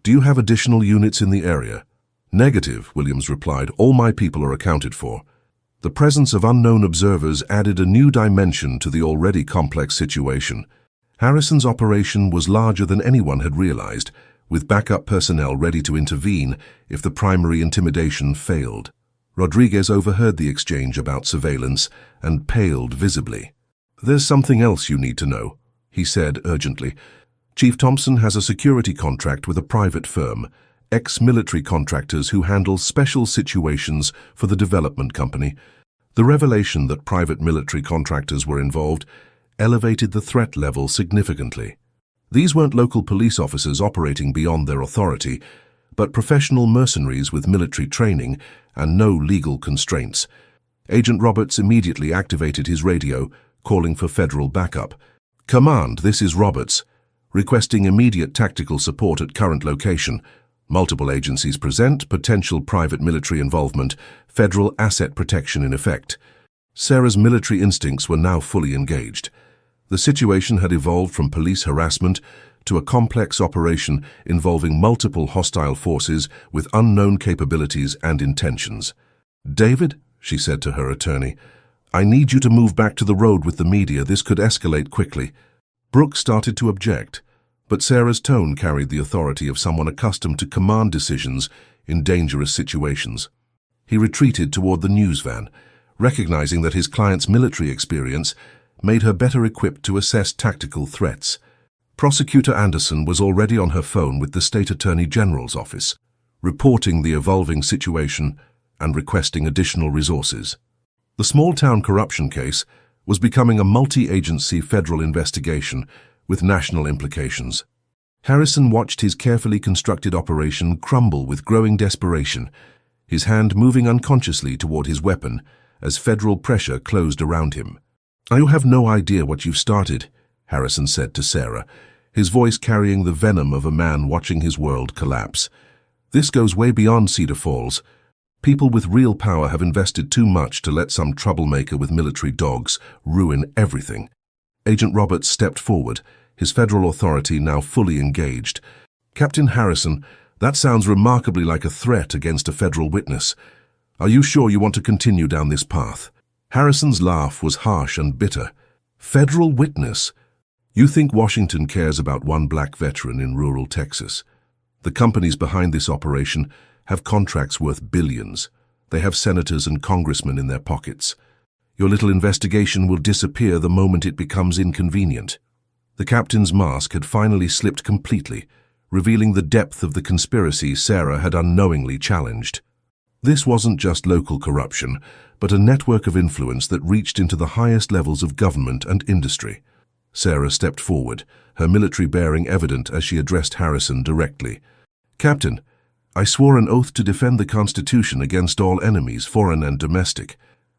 do you have additional units in the area?" "Negative," Williams replied. "All my people are accounted for." The presence of unknown observers added a new dimension to the already complex situation. Harrison's operation was larger than anyone had realized, with backup personnel ready to intervene if the primary intimidation failed. Rodriguez overheard the exchange about surveillance and paled visibly. "There's something else you need to know," he said urgently. "Chief Thompson has a security contract with a private firm, ex-military contractors who handle special situations for the development company." The revelation that private military contractors were involved elevated the threat level significantly. These weren't local police officers operating beyond their authority, but professional mercenaries with military training and no legal constraints. Agent Roberts immediately activated his radio, calling for federal backup. "Command, this is Roberts. Requesting immediate tactical support at current location. Multiple agencies present, potential private military involvement, federal asset protection in effect." Sarah's military instincts were now fully engaged. The situation had evolved from police harassment to a complex operation involving multiple hostile forces with unknown capabilities and intentions. "David," she said to her attorney, "I need you to move back to the road with the media. This could escalate quickly." Brooke started to object, but Sarah's tone carried the authority of someone accustomed to command decisions in dangerous situations. He retreated toward the news van, recognizing that his client's military experience made her better equipped to assess tactical threats. Prosecutor Anderson was already on her phone with the State Attorney General's office, reporting the evolving situation and requesting additional resources. The small-town corruption case was becoming a multi-agency federal investigation with national implications. Harrison watched his carefully constructed operation crumble with growing desperation, his hand moving unconsciously toward his weapon as federal pressure closed around him. "I have no idea what you've started," Harrison said to Sarah, his voice carrying the venom of a man watching his world collapse. "This goes way beyond Cedar Falls. People with real power have invested too much to let some troublemaker with military dogs ruin everything." Agent Roberts stepped forward, his federal authority now fully engaged. "Captain Harrison, that sounds remarkably like a threat against a federal witness. Are you sure you want to continue down this path?" Harrison's laugh was harsh and bitter. "Federal witness? You think Washington cares about one black veteran in rural Texas? The companies behind this operation have contracts worth billions. They have senators and congressmen in their pockets. Your little investigation will disappear the moment it becomes inconvenient." The captain's mask had finally slipped completely, revealing the depth of the conspiracy Sarah had unknowingly challenged. This wasn't just local corruption, but a network of influence that reached into the highest levels of government and industry. Sarah stepped forward, her military bearing evident as she addressed Harrison directly. "Captain, I swore an oath to defend the Constitution against all enemies, foreign and domestic.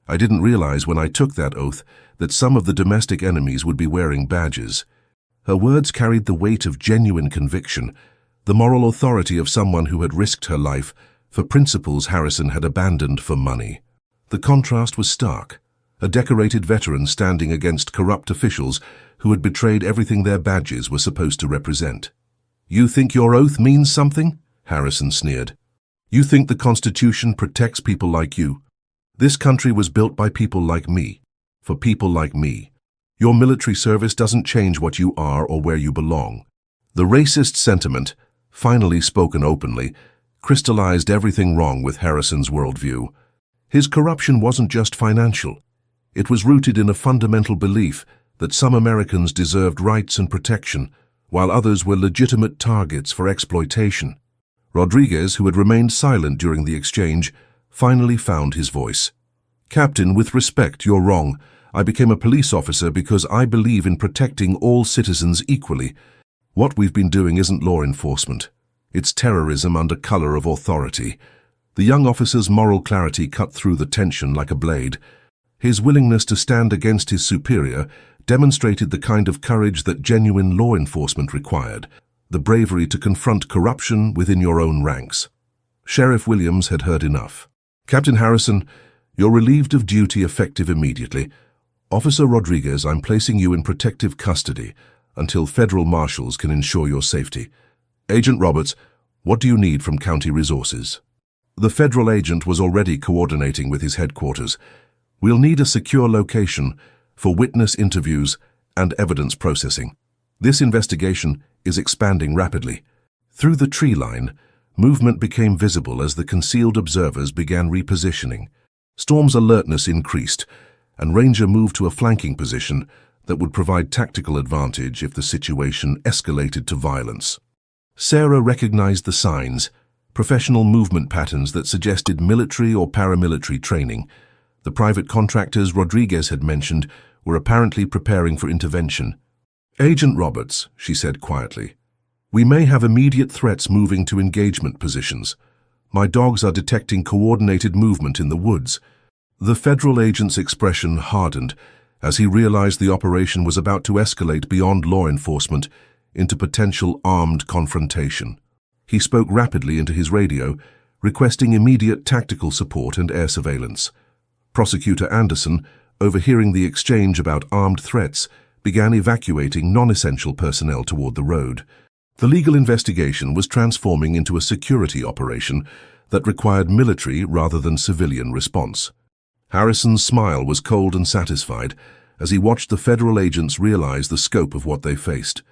I didn't realize when I took that oath that some of the domestic enemies would be wearing badges." Her words carried the weight of genuine conviction, the moral authority of someone who had risked her life for principles Harrison had abandoned for money. The contrast was stark, a decorated veteran standing against corrupt officials who had betrayed everything their badges were supposed to represent. "You think your oath means something?" Harrison sneered. "You think the Constitution protects people like you? This country was built by people like me, for people like me. Your military service doesn't change what you are or where you belong." The racist sentiment, finally spoken openly, crystallized everything wrong with Harrison's worldview. His corruption wasn't just financial. It was rooted in a fundamental belief that some Americans deserved rights and protection, while others were legitimate targets for exploitation. Rodriguez, who had remained silent during the exchange, finally found his voice. "Captain, with respect, you're wrong. I became a police officer because I believe in protecting all citizens equally. What we've been doing isn't law enforcement. It's terrorism under color of authority." The young officer's moral clarity cut through the tension like a blade. His willingness to stand against his superior demonstrated the kind of courage that genuine law enforcement required, the bravery to confront corruption within your own ranks. Sheriff Williams had heard enough. "Captain Harrison, you're relieved of duty effective immediately. Officer Rodriguez, I'm placing you in protective custody until federal marshals can ensure your safety. Agent Roberts, what do you need from county resources?" The federal agent was already coordinating with his headquarters. "We'll need a secure location for witness interviews and evidence processing. This investigation is expanding rapidly." Through the tree line, movement became visible as the concealed observers began repositioning. Storm's alertness increased, and Ranger moved to a flanking position that would provide tactical advantage if the situation escalated to violence. Sarah recognized the signs, professional movement patterns that suggested military or paramilitary training. The private contractors Rodriguez had mentioned were apparently preparing for intervention. "Agent Roberts," she said quietly, "we may have immediate threats moving to engagement positions. My dogs are detecting coordinated movement in the woods." The federal agent's expression hardened as he realized the operation was about to escalate beyond law enforcement into potential armed confrontation. He spoke rapidly into his radio, requesting immediate tactical support and air surveillance. Prosecutor Anderson, overhearing the exchange about armed threats, began evacuating non-essential personnel toward the road. The legal investigation was transforming into a security operation that required military rather than civilian response. Harrison's smile was cold and satisfied as he watched the federal agents realize the scope of what they faced.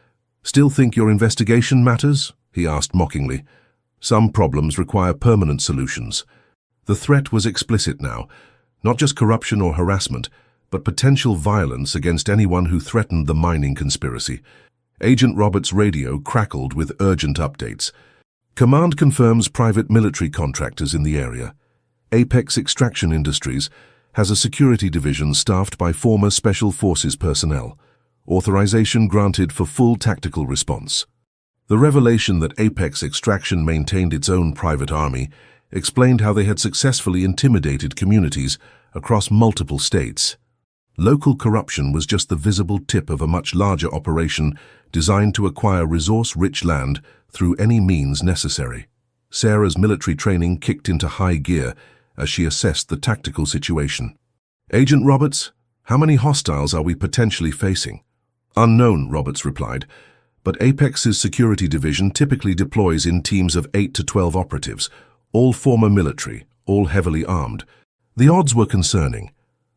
"Still think your investigation matters?" he asked mockingly. "Some problems require permanent solutions." The threat was explicit now, not just corruption or harassment, but potential violence against anyone who threatened the mining conspiracy. Agent Roberts' radio crackled with urgent updates. "Command confirms private military contractors in the area. Apex Extraction Industries has a security division staffed by former Special Forces personnel. authorization granted for full tactical response. The revelation that Apex Extraction maintained its own private army explained how they had successfully intimidated communities across multiple states. Local corruption was just the visible tip of a much larger operation designed to acquire resource-rich land through any means necessary. Sarah's military training kicked into high gear as she assessed the tactical situation. "Agent Roberts, how many hostiles are we potentially facing?" "Unknown," Roberts replied, "but Apex's security division typically deploys in teams of 8 to 12 operatives, all former military, all heavily armed." The odds were concerning,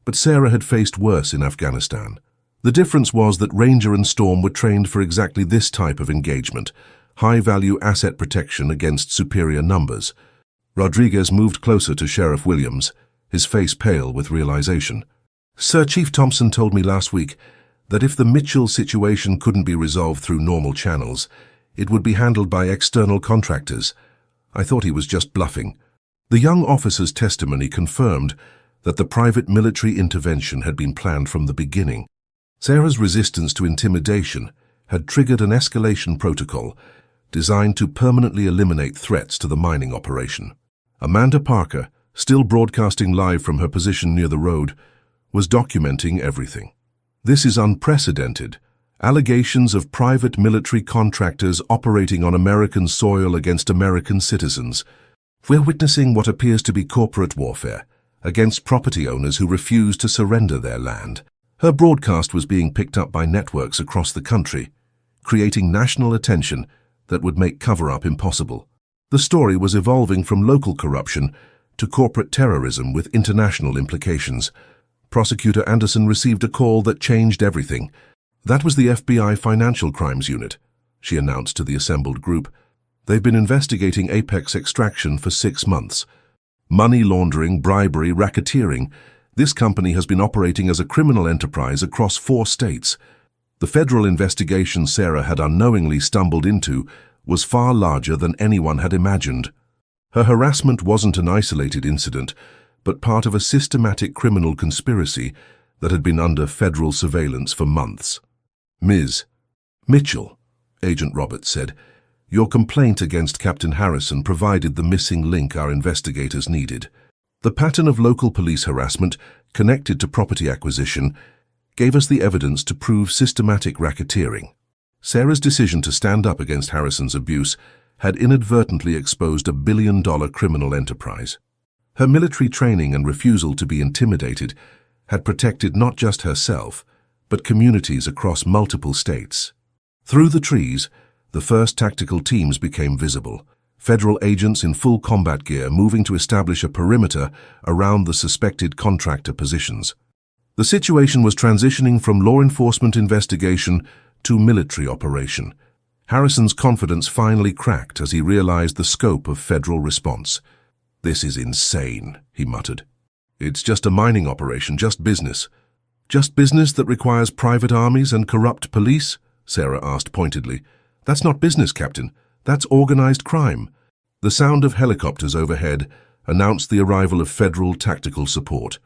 but Sarah had faced worse in Afghanistan. The difference was that Ranger and Storm were trained for exactly this type of engagement, high-value asset protection against superior numbers. Rodriguez moved closer to Sheriff Williams, his face pale with realization. "Sir, Chief Thompson told me last week that if the Mitchell situation couldn't be resolved through normal channels, it would be handled by external contractors. I thought he was just bluffing." The young officer's testimony confirmed that the private military intervention had been planned from the beginning. Sarah's resistance to intimidation had triggered an escalation protocol designed to permanently eliminate threats to the mining operation. Amanda Parker, still broadcasting live from her position near the road, was documenting everything. "This is unprecedented. Allegations of private military contractors operating on American soil against American citizens. We're witnessing what appears to be corporate warfare against property owners who refuse to surrender their land." Her broadcast was being picked up by networks across the country, creating national attention that would make cover-up impossible. The story was evolving from local corruption to corporate terrorism with international implications. Prosecutor Anderson received a call that changed everything. "That was the FBI Financial Crimes Unit," she announced to the assembled group. "They've been investigating Apex Extraction for 6 months. Money laundering, bribery, racketeering. This company has been operating as a criminal enterprise across 4 states. The federal investigation Sarah had unknowingly stumbled into was far larger than anyone had imagined. Her harassment wasn't an isolated incident, but part of a systematic criminal conspiracy that had been under federal surveillance for months. "Ms. Mitchell," Agent Roberts said, "your complaint against Captain Harrison provided the missing link our investigators needed. The pattern of local police harassment connected to property acquisition gave us the evidence to prove systematic racketeering." Sarah's decision to stand up against Harrison's abuse had inadvertently exposed a billion-dollar criminal enterprise. Her military training and refusal to be intimidated had protected not just herself, but communities across multiple states. Through the trees, the first tactical teams became visible, federal agents in full combat gear moving to establish a perimeter around the suspected contractor positions. The situation was transitioning from law enforcement investigation to military operation. Harrison's confidence finally cracked as he realized the scope of federal response. "This is insane," he muttered. "It's just a mining operation, just business." "Just business that requires private armies and corrupt police?" Sarah asked pointedly. "That's not business, Captain. That's organized crime." The sound of helicopters overhead announced the arrival of federal tactical support.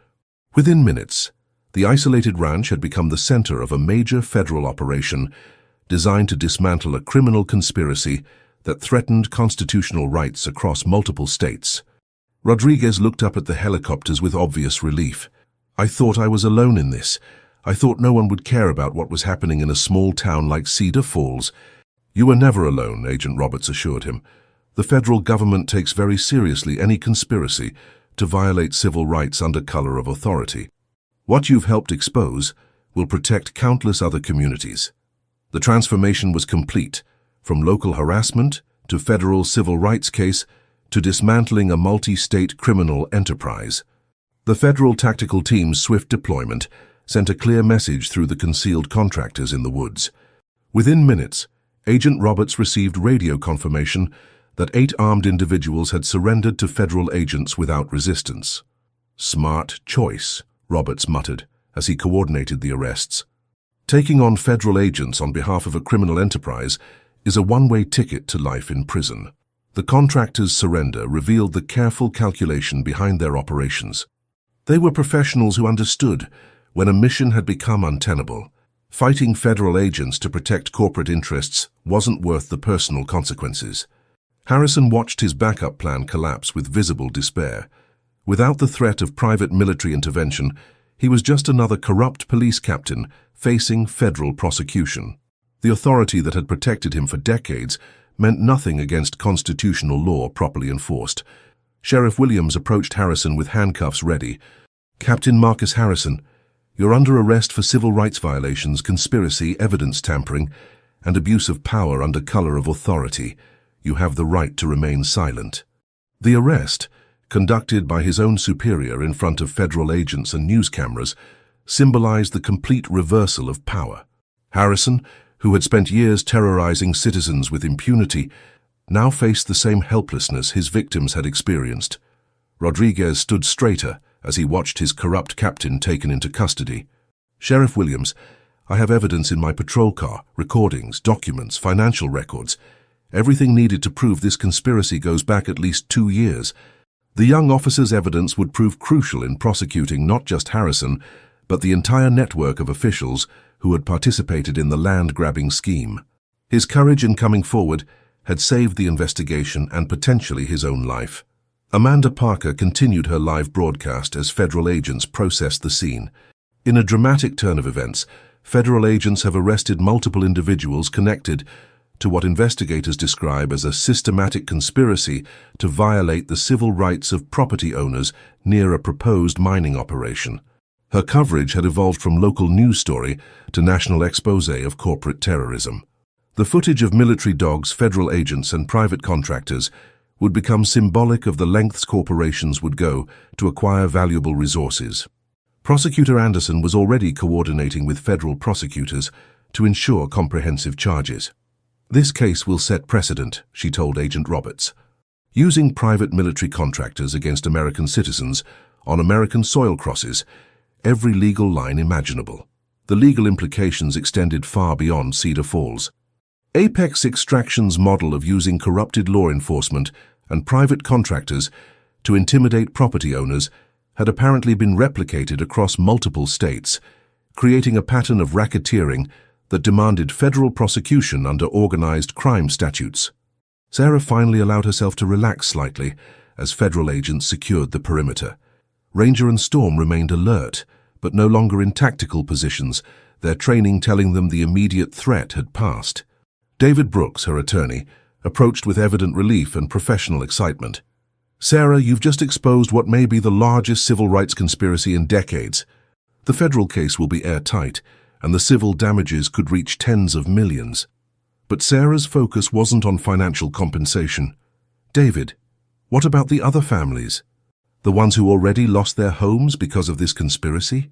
Within minutes, the isolated ranch had become the center of a major federal operation designed to dismantle a criminal conspiracy that threatened constitutional rights across multiple states. Rodriguez looked up at the helicopters with obvious relief. "I thought I was alone in this. I thought no one would care about what was happening in a small town like Cedar Falls." "You were never alone," Agent Roberts assured him. "The federal government takes very seriously any conspiracy to violate civil rights under color of authority. What you've helped expose will protect countless other communities." The transformation was complete, from local harassment to federal civil rights case to dismantling a multi-state criminal enterprise. The federal tactical team's swift deployment sent a clear message through the concealed contractors in the woods. Within minutes, Agent Roberts received radio confirmation that 8 armed individuals had surrendered to federal agents without resistance. "Smart choice," Roberts muttered as he coordinated the arrests. Taking on federal agents on behalf of a criminal enterprise is a one-way ticket to life in prison. The contractors' surrender revealed the careful calculation behind their operations. They were professionals who understood when a mission had become untenable, Fighting federal agents to protect corporate interests wasn't worth the personal consequences. Harrison watched his backup plan collapse with visible despair. Without the threat of private military intervention, he was just another corrupt police captain facing federal prosecution. The authority that had protected him for decades meant nothing against constitutional law properly enforced. Sheriff Williams approached Harrison with handcuffs ready. "Captain Marcus Harrison, you're under arrest for civil rights violations, conspiracy, evidence tampering, and abuse of power under color of authority. You have the right to remain silent." The arrest, conducted by his own superior in front of federal agents and news cameras, symbolized the complete reversal of power. Harrison, who had spent years terrorizing citizens with impunity, now faced the same helplessness his victims had experienced. Rodriguez stood straighter as he watched his corrupt captain taken into custody. "Sheriff Williams, I have evidence in my patrol car, recordings, documents, financial records. Everything needed to prove this conspiracy goes back at least 2 years. The young officer's evidence would prove crucial in prosecuting not just Harrison, but the entire network of officials who had participated in the land-grabbing scheme. His courage in coming forward had saved the investigation and potentially his own life." Amanda Parker continued her live broadcast as federal agents processed the scene. In a dramatic turn of events, federal agents have arrested multiple individuals connected to what investigators describe as a systematic conspiracy to violate the civil rights of property owners near a proposed mining operation. Her coverage had evolved from local news story to national expose of corporate terrorism. The footage of military dogs, federal agents, and private contractors would become symbolic of the lengths corporations would go to acquire valuable resources. Prosecutor Anderson was already coordinating with federal prosecutors to ensure comprehensive charges. "This case will set precedent," she told Agent Roberts. "Using private military contractors against American citizens on American soil crosses every legal line imaginable. The legal implications extended far beyond Cedar Falls. Apex Extraction's model of using corrupted law enforcement and private contractors to intimidate property owners had apparently been replicated across multiple states, creating a pattern of racketeering that demanded federal prosecution under organized crime statutes." Sarah finally allowed herself to relax slightly as federal agents secured the perimeter. Ranger and Storm remained alert, but no longer in tactical positions, their training telling them the immediate threat had passed. David Brooks, her attorney, approached with evident relief and professional excitement. "Sarah, you've just exposed what may be the largest civil rights conspiracy in decades. The federal case will be airtight, and the civil damages could reach tens of millions." But Sarah's focus wasn't on financial compensation. "David, what about the other families? The ones who already lost their homes because of this conspiracy?"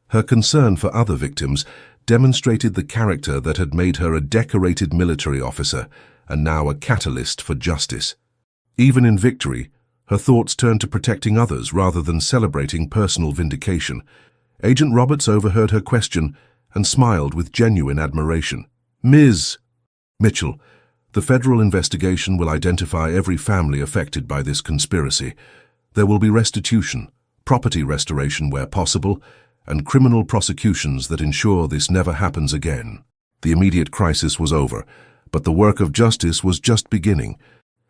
Her concern for other victims demonstrated the character that had made her a decorated military officer and now a catalyst for justice. Even in victory, her thoughts turned to protecting others rather than celebrating personal vindication. Agent Roberts overheard her question and smiled with genuine admiration. "Ms. Mitchell, the federal investigation will identify every family affected by this conspiracy. There will be restitution, property restoration where possible, and criminal prosecutions that ensure this never happens again." The immediate crisis was over, but the work of justice was just beginning.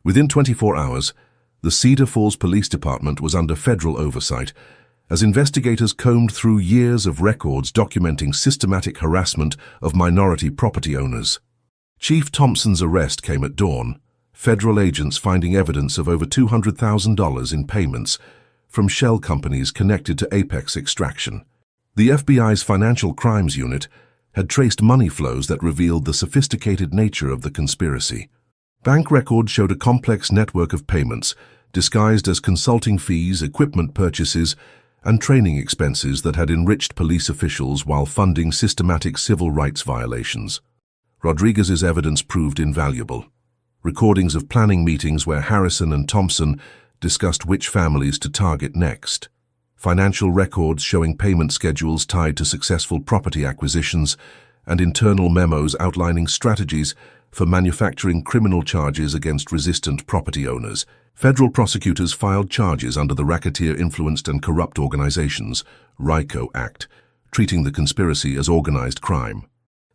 Within 24 hours, the Cedar Falls Police Department was under federal oversight, as investigators combed through years of records documenting systematic harassment of minority property owners. Chief Thompson's arrest came at dawn, federal agents finding evidence of over $200,000 in payments from shell companies connected to Apex Extraction. The FBI's Financial Crimes Unit had traced money flows that revealed the sophisticated nature of the conspiracy. Bank records showed a complex network of payments, disguised as consulting fees, equipment purchases, and training expenses that had enriched police officials while funding systematic civil rights violations. Rodriguez's evidence proved invaluable. Recordings of planning meetings where Harrison and Thompson discussed which families to target next. Financial records showing payment schedules tied to successful property acquisitions, and internal memos outlining strategies for manufacturing criminal charges against resistant property owners. Federal prosecutors filed charges under the Racketeer Influenced and Corrupt Organizations (RICO) Act, treating the conspiracy as organized crime.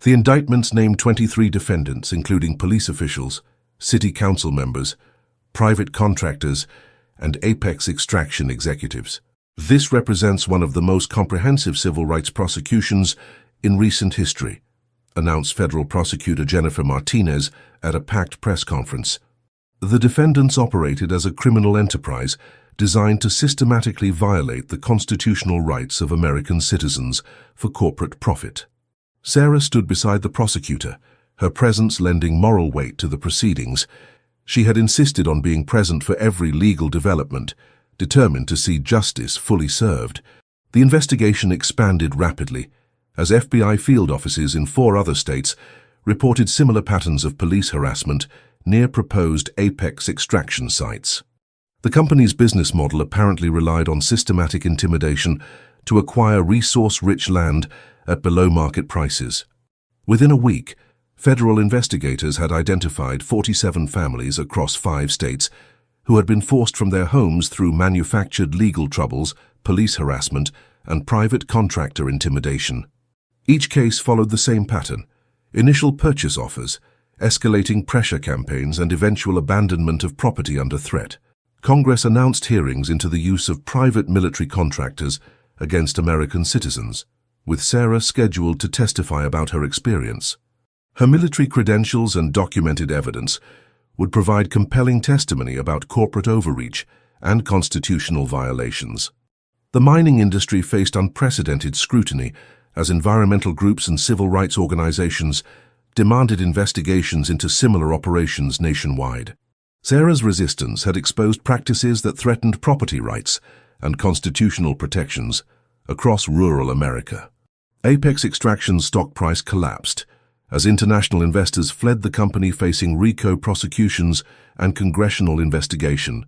The indictments named 23 defendants, including police officials, city council members, private contractors, and apex extraction executives. This represents one of the most comprehensive civil rights prosecutions in recent history, announced federal prosecutor Jennifer Martinez at a packed press conference. The defendants operated as a criminal enterprise designed to systematically violate the constitutional rights of American citizens for corporate profit. Sarah stood beside the prosecutor, her presence lending moral weight to the proceedings. She had insisted on being present for every legal development, determined to see justice fully served. The investigation expanded rapidly, as FBI field offices in 4 other states reported similar patterns of police harassment near proposed apex extraction sites. The company's business model apparently relied on systematic intimidation to acquire resource-rich land at below-market prices. Within a week, federal investigators had identified 47 families across 5 states who had been forced from their homes through manufactured legal troubles, police harassment, and private contractor intimidation. Each case followed the same pattern: initial purchase offers, escalating pressure campaigns, and eventual abandonment of property under threat. Congress announced hearings into the use of private military contractors against American citizens, with Sarah scheduled to testify about her experience. Her military credentials and documented evidence would provide compelling testimony about corporate overreach and constitutional violations. The mining industry faced unprecedented scrutiny as environmental groups and civil rights organizations demanded investigations into similar operations nationwide. Sarah's resistance had exposed practices that threatened property rights and constitutional protections across rural America. Apex Extraction's stock price collapsed as international investors fled the company, facing RICO prosecutions and congressional investigation.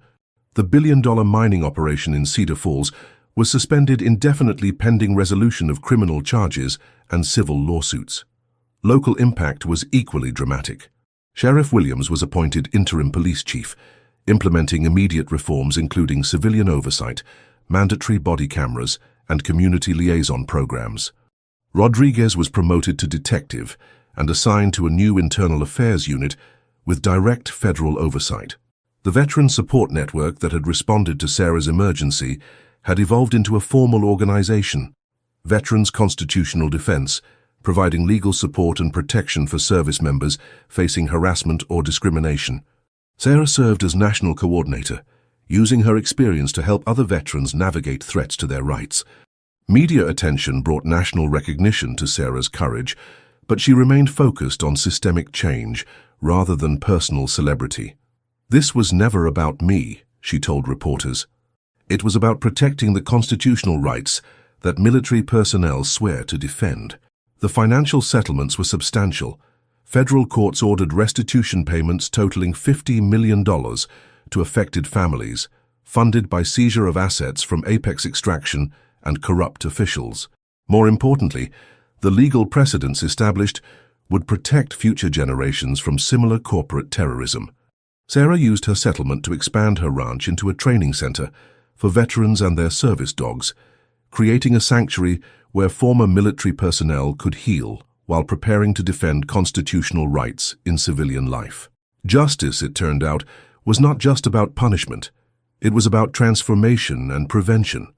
The billion-dollar mining operation in Cedar Falls was suspended indefinitely pending resolution of criminal charges and civil lawsuits. Local impact was equally dramatic. Sheriff Williams was appointed interim police chief, implementing immediate reforms including civilian oversight, mandatory body cameras, and community liaison programs. Rodriguez was promoted to detective and assigned to a new internal affairs unit with direct federal oversight. The veteran support network that had responded to Sarah's emergency had evolved into a formal organization, Veterans Constitutional Defense, providing legal support and protection for service members facing harassment or discrimination. Sarah served as national coordinator, using her experience to help other veterans navigate threats to their rights. Media attention brought national recognition to Sarah's courage, but she remained focused on systemic change rather than personal celebrity. "This was never about me," she told reporters. "It was about protecting the constitutional rights that military personnel swear to defend." The financial settlements were substantial. Federal courts ordered restitution payments totaling $50 million to affected families, funded by seizure of assets from apex extraction and corrupt officials. More importantly, the legal precedents established would protect future generations from similar corporate terrorism. Sarah used her settlement to expand her ranch into a training center for veterans and their service dogs, creating a sanctuary where former military personnel could heal while preparing to defend constitutional rights in civilian life. Justice, it turned out, was not just about punishment. It was about transformation and prevention.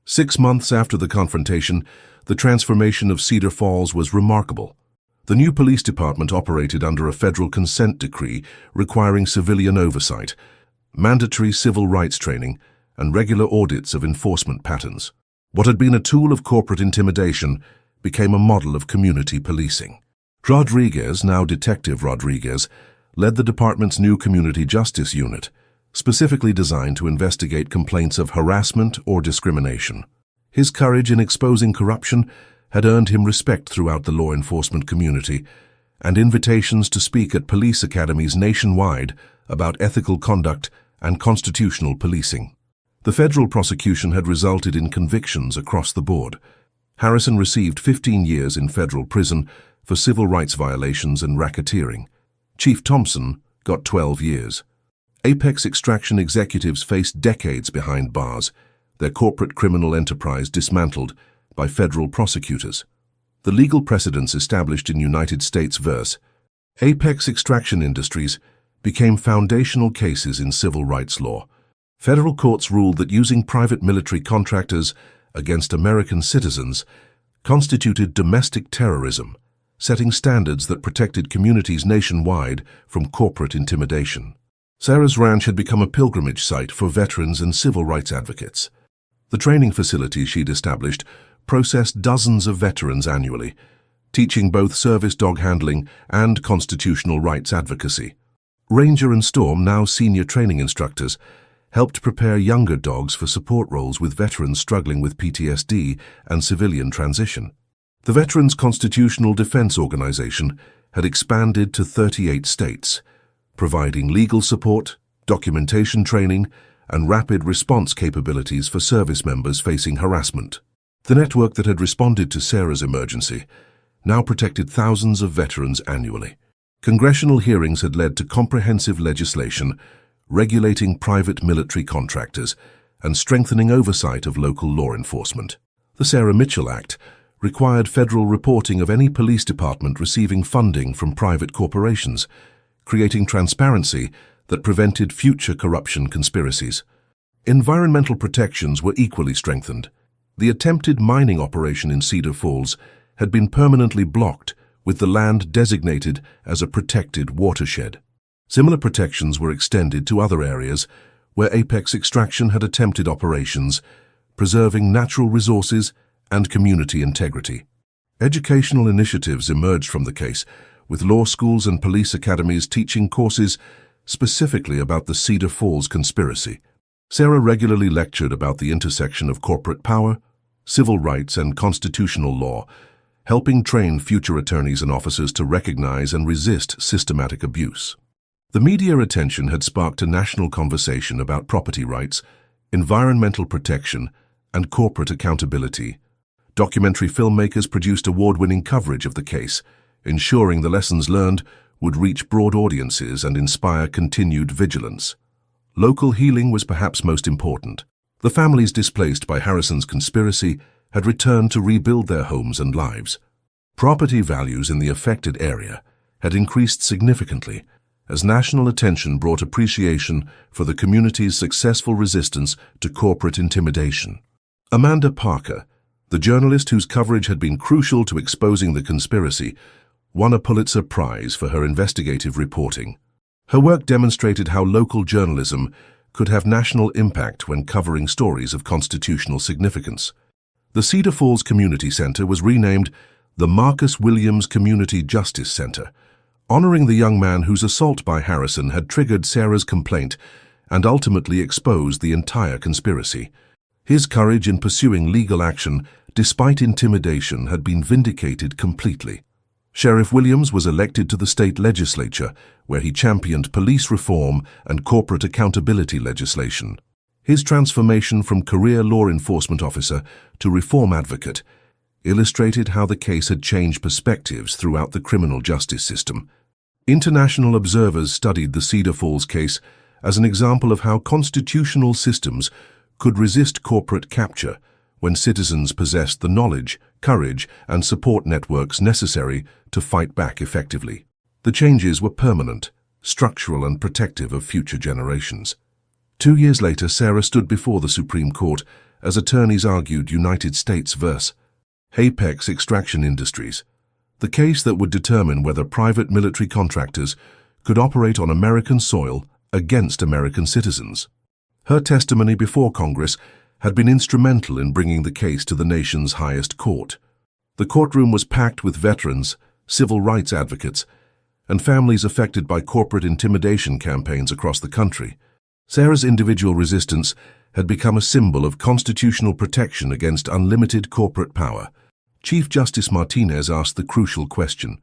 6 months after the confrontation, the transformation of Cedar Falls was remarkable. The new police department operated under a federal consent decree requiring civilian oversight, mandatory civil rights training, and regular audits of enforcement patterns. What had been a tool of corporate intimidation became a model of community policing. Rodriguez, now Detective Rodriguez, led the department's new Community Justice Unit, specifically designed to investigate complaints of harassment or discrimination. His courage in exposing corruption had earned him respect throughout the law enforcement community, and invitations to speak at police academies nationwide about ethical conduct and constitutional policing. The federal prosecution had resulted in convictions across the board. Harrison received 15 years in federal prison for civil rights violations and racketeering. Chief Thompson got 12 years. Apex extraction executives faced decades behind bars, their corporate criminal enterprise dismantled by federal prosecutors. The legal precedents established in United States v. Apex Extraction Industries became foundational cases in civil rights law. Federal courts ruled that using private military contractors against American citizens constituted domestic terrorism, setting standards that protected communities nationwide from corporate intimidation. Sarah's ranch had become a pilgrimage site for veterans and civil rights advocates. The training facility she'd established processed dozens of veterans annually, teaching both service dog handling and constitutional rights advocacy. Ranger and Storm, now senior training instructors, helped prepare younger dogs for support roles with veterans struggling with PTSD and civilian transition. The Veterans Constitutional Defense Organization had expanded to 38 states, providing legal support, documentation training, and rapid response capabilities for service members facing harassment. The network that had responded to Sarah's emergency now protected thousands of veterans annually. Congressional hearings had led to comprehensive legislation regulating private military contractors and strengthening oversight of local law enforcement. The Sarah Mitchell Act required federal reporting of any police department receiving funding from private corporations, creating transparency that prevented future corruption conspiracies. Environmental protections were equally strengthened. The attempted mining operation in Cedar Falls had been permanently blocked, with the land designated as a protected watershed. Similar protections were extended to other areas where Apex Extraction had attempted operations, preserving natural resources and community integrity. Educational initiatives emerged from the case, with law schools and police academies teaching courses specifically about the Cedar Falls conspiracy. Sarah regularly lectured about the intersection of corporate power, civil rights, and constitutional law, helping train future attorneys and officers to recognize and resist systematic abuse. The media attention had sparked a national conversation about property rights, environmental protection, and corporate accountability. Documentary filmmakers produced award-winning coverage of the case, ensuring the lessons learned would reach broad audiences and inspire continued vigilance. Local healing was perhaps most important. The families displaced by Harrison's conspiracy had returned to rebuild their homes and lives. Property values in the affected area had increased significantly as national attention brought appreciation for the community's successful resistance to corporate intimidation. Amanda Parker, the journalist whose coverage had been crucial to exposing the conspiracy, won a Pulitzer Prize for her investigative reporting. Her work demonstrated how local journalism could have national impact when covering stories of constitutional significance. The Cedar Falls Community Center was renamed the Marcus Williams Community Justice Center, honoring the young man whose assault by Harrison had triggered Sarah's complaint and ultimately exposed the entire conspiracy. His courage in pursuing legal action despite intimidation had been vindicated completely. Sheriff Williams was elected to the state legislature, where he championed police reform and corporate accountability legislation. His transformation from career law enforcement officer to reform advocate illustrated how the case had changed perspectives throughout the criminal justice system. International observers studied the Cedar Falls case as an example of how constitutional systems could resist corporate capture when citizens possessed the knowledge, courage, and support networks necessary to fight back effectively. The changes were permanent, structural, and protective of future generations. 2 years later, Sarah stood before the Supreme Court as attorneys argued United States v. Apex Extraction Industries, the case that would determine whether private military contractors could operate on American soil against American citizens. Her testimony before Congress had been instrumental in bringing the case to the nation's highest court. The courtroom was packed with veterans, civil rights advocates, and families affected by corporate intimidation campaigns across the country. Sarah's individual resistance had become a symbol of constitutional protection against unlimited corporate power. Chief Justice Martinez asked the crucial question: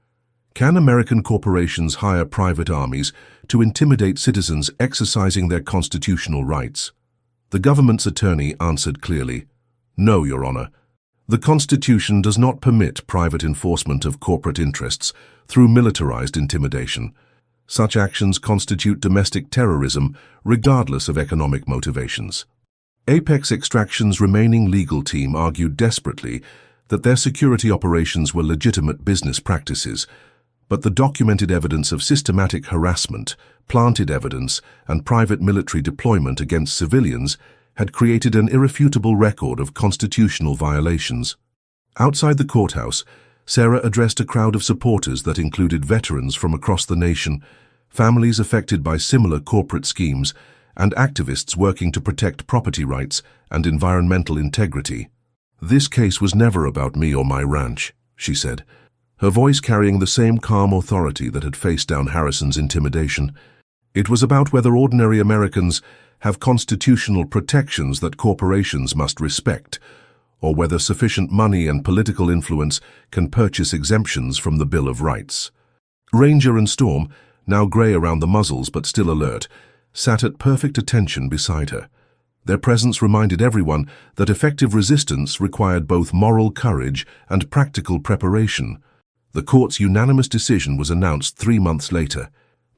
can American corporations hire private armies to intimidate citizens exercising their constitutional rights? The government's attorney answered clearly, "No, Your Honor. The Constitution does not permit private enforcement of corporate interests through militarized intimidation. Such actions constitute domestic terrorism regardless of economic motivations." Apex Extraction's remaining legal team argued desperately that their security operations were legitimate business practices, but the documented evidence of systematic harassment, planted evidence, and private military deployment against civilians had created an irrefutable record of constitutional violations. Outside the courthouse, Sarah addressed a crowd of supporters that included veterans from across the nation, families affected by similar corporate schemes, and activists working to protect property rights and environmental integrity. "This case was never about me or my ranch," she said, her voice carrying the same calm authority that had faced down Harrison's intimidation. "It was about whether ordinary Americans have constitutional protections that corporations must respect, or whether sufficient money and political influence can purchase exemptions from the Bill of Rights." Ranger and Storm, now grey around the muzzles but still alert, sat at perfect attention beside her. Their presence reminded everyone that effective resistance required both moral courage and practical preparation. The court's unanimous decision was announced 3 months later.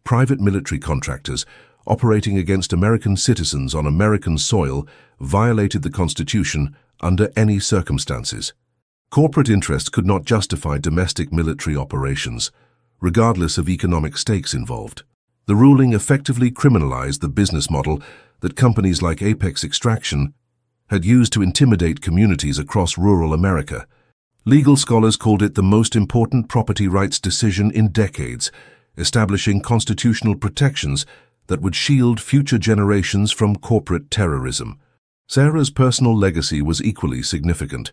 Private military contractors, operating against American citizens on American soil, violated the Constitution under any circumstances. Corporate interests could not justify domestic military operations, regardless of economic stakes involved. The ruling effectively criminalized the business model that companies like Apex Extraction had used to intimidate communities across rural America. Legal scholars called it the most important property rights decision in decades, establishing constitutional protections that would shield future generations from corporate terrorism. Sarah's personal legacy was equally significant.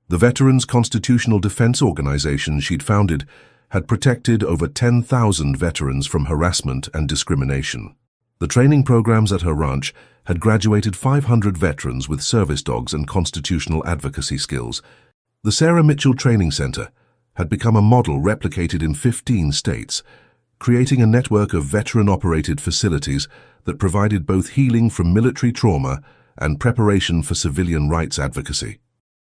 The Veterans Constitutional Defense Organization she'd founded had protected over 10,000 veterans from harassment and discrimination. The training programs at her ranch had graduated 500 veterans with service dogs and constitutional advocacy skills. The Sarah Mitchell Training Center had become a model replicated in 15 states, creating a network of veteran-operated facilities that provided both healing from military trauma and preparation for civilian rights advocacy.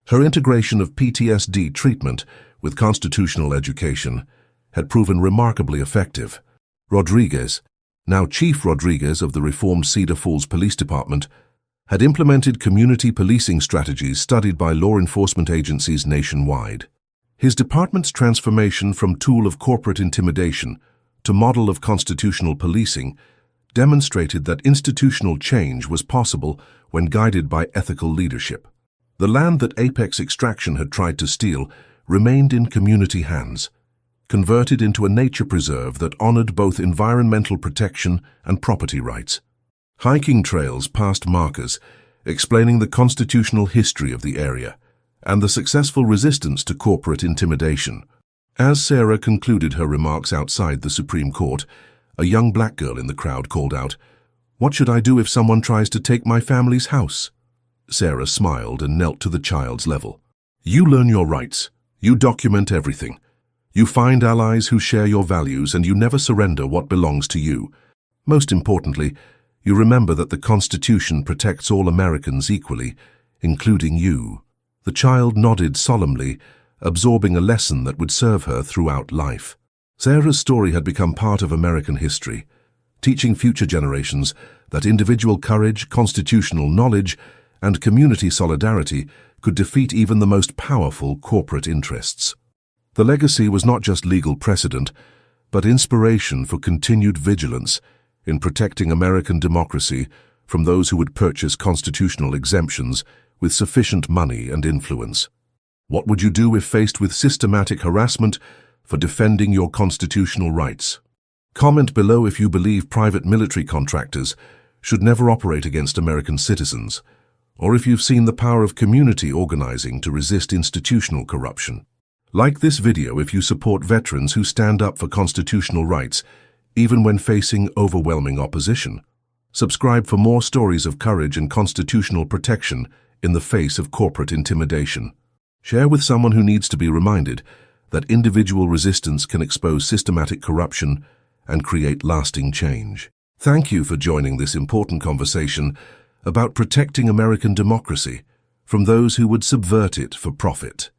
Her integration of PTSD treatment with constitutional education had proven remarkably effective. Rodriguez, now Chief Rodriguez of the reformed Cedar Falls Police Department, had implemented community policing strategies studied by law enforcement agencies nationwide. His department's transformation from tool of corporate intimidation to model of constitutional policing demonstrated that institutional change was possible when guided by ethical leadership. The land that Apex Extraction had tried to steal remained in community hands, converted into a nature preserve that honored both environmental protection and property rights. Hiking trails passed markers explaining the constitutional history of the area and the successful resistance to corporate intimidation. As Sarah concluded her remarks outside the Supreme Court, a young black girl in the crowd called out, "What should I do if someone tries to take my family's house?" Sarah smiled and knelt to the child's level. "You learn your rights. You document everything. You find allies who share your values, and you never surrender what belongs to you. Most importantly, you remember that the Constitution protects all Americans equally, including you." The child nodded solemnly, absorbing a lesson that would serve her throughout life. Sarah's story had become part of American history, teaching future generations that individual courage, constitutional knowledge, and community solidarity could defeat even the most powerful corporate interests. The legacy was not just legal precedent, but inspiration for continued vigilance in protecting American democracy from those who would purchase constitutional exemptions with sufficient money and influence. What would you do if faced with systematic harassment for defending your constitutional rights? Comment below if you believe private military contractors should never operate against American citizens, or if you've seen the power of community organizing to resist institutional corruption. Like this video if you support veterans who stand up for constitutional rights, even when facing overwhelming opposition. Subscribe for more stories of courage and constitutional protection in the face of corporate intimidation. Share with someone who needs to be reminded that individual resistance can expose systematic corruption and create lasting change. Thank you for joining this important conversation about protecting American democracy from those who would subvert it for profit.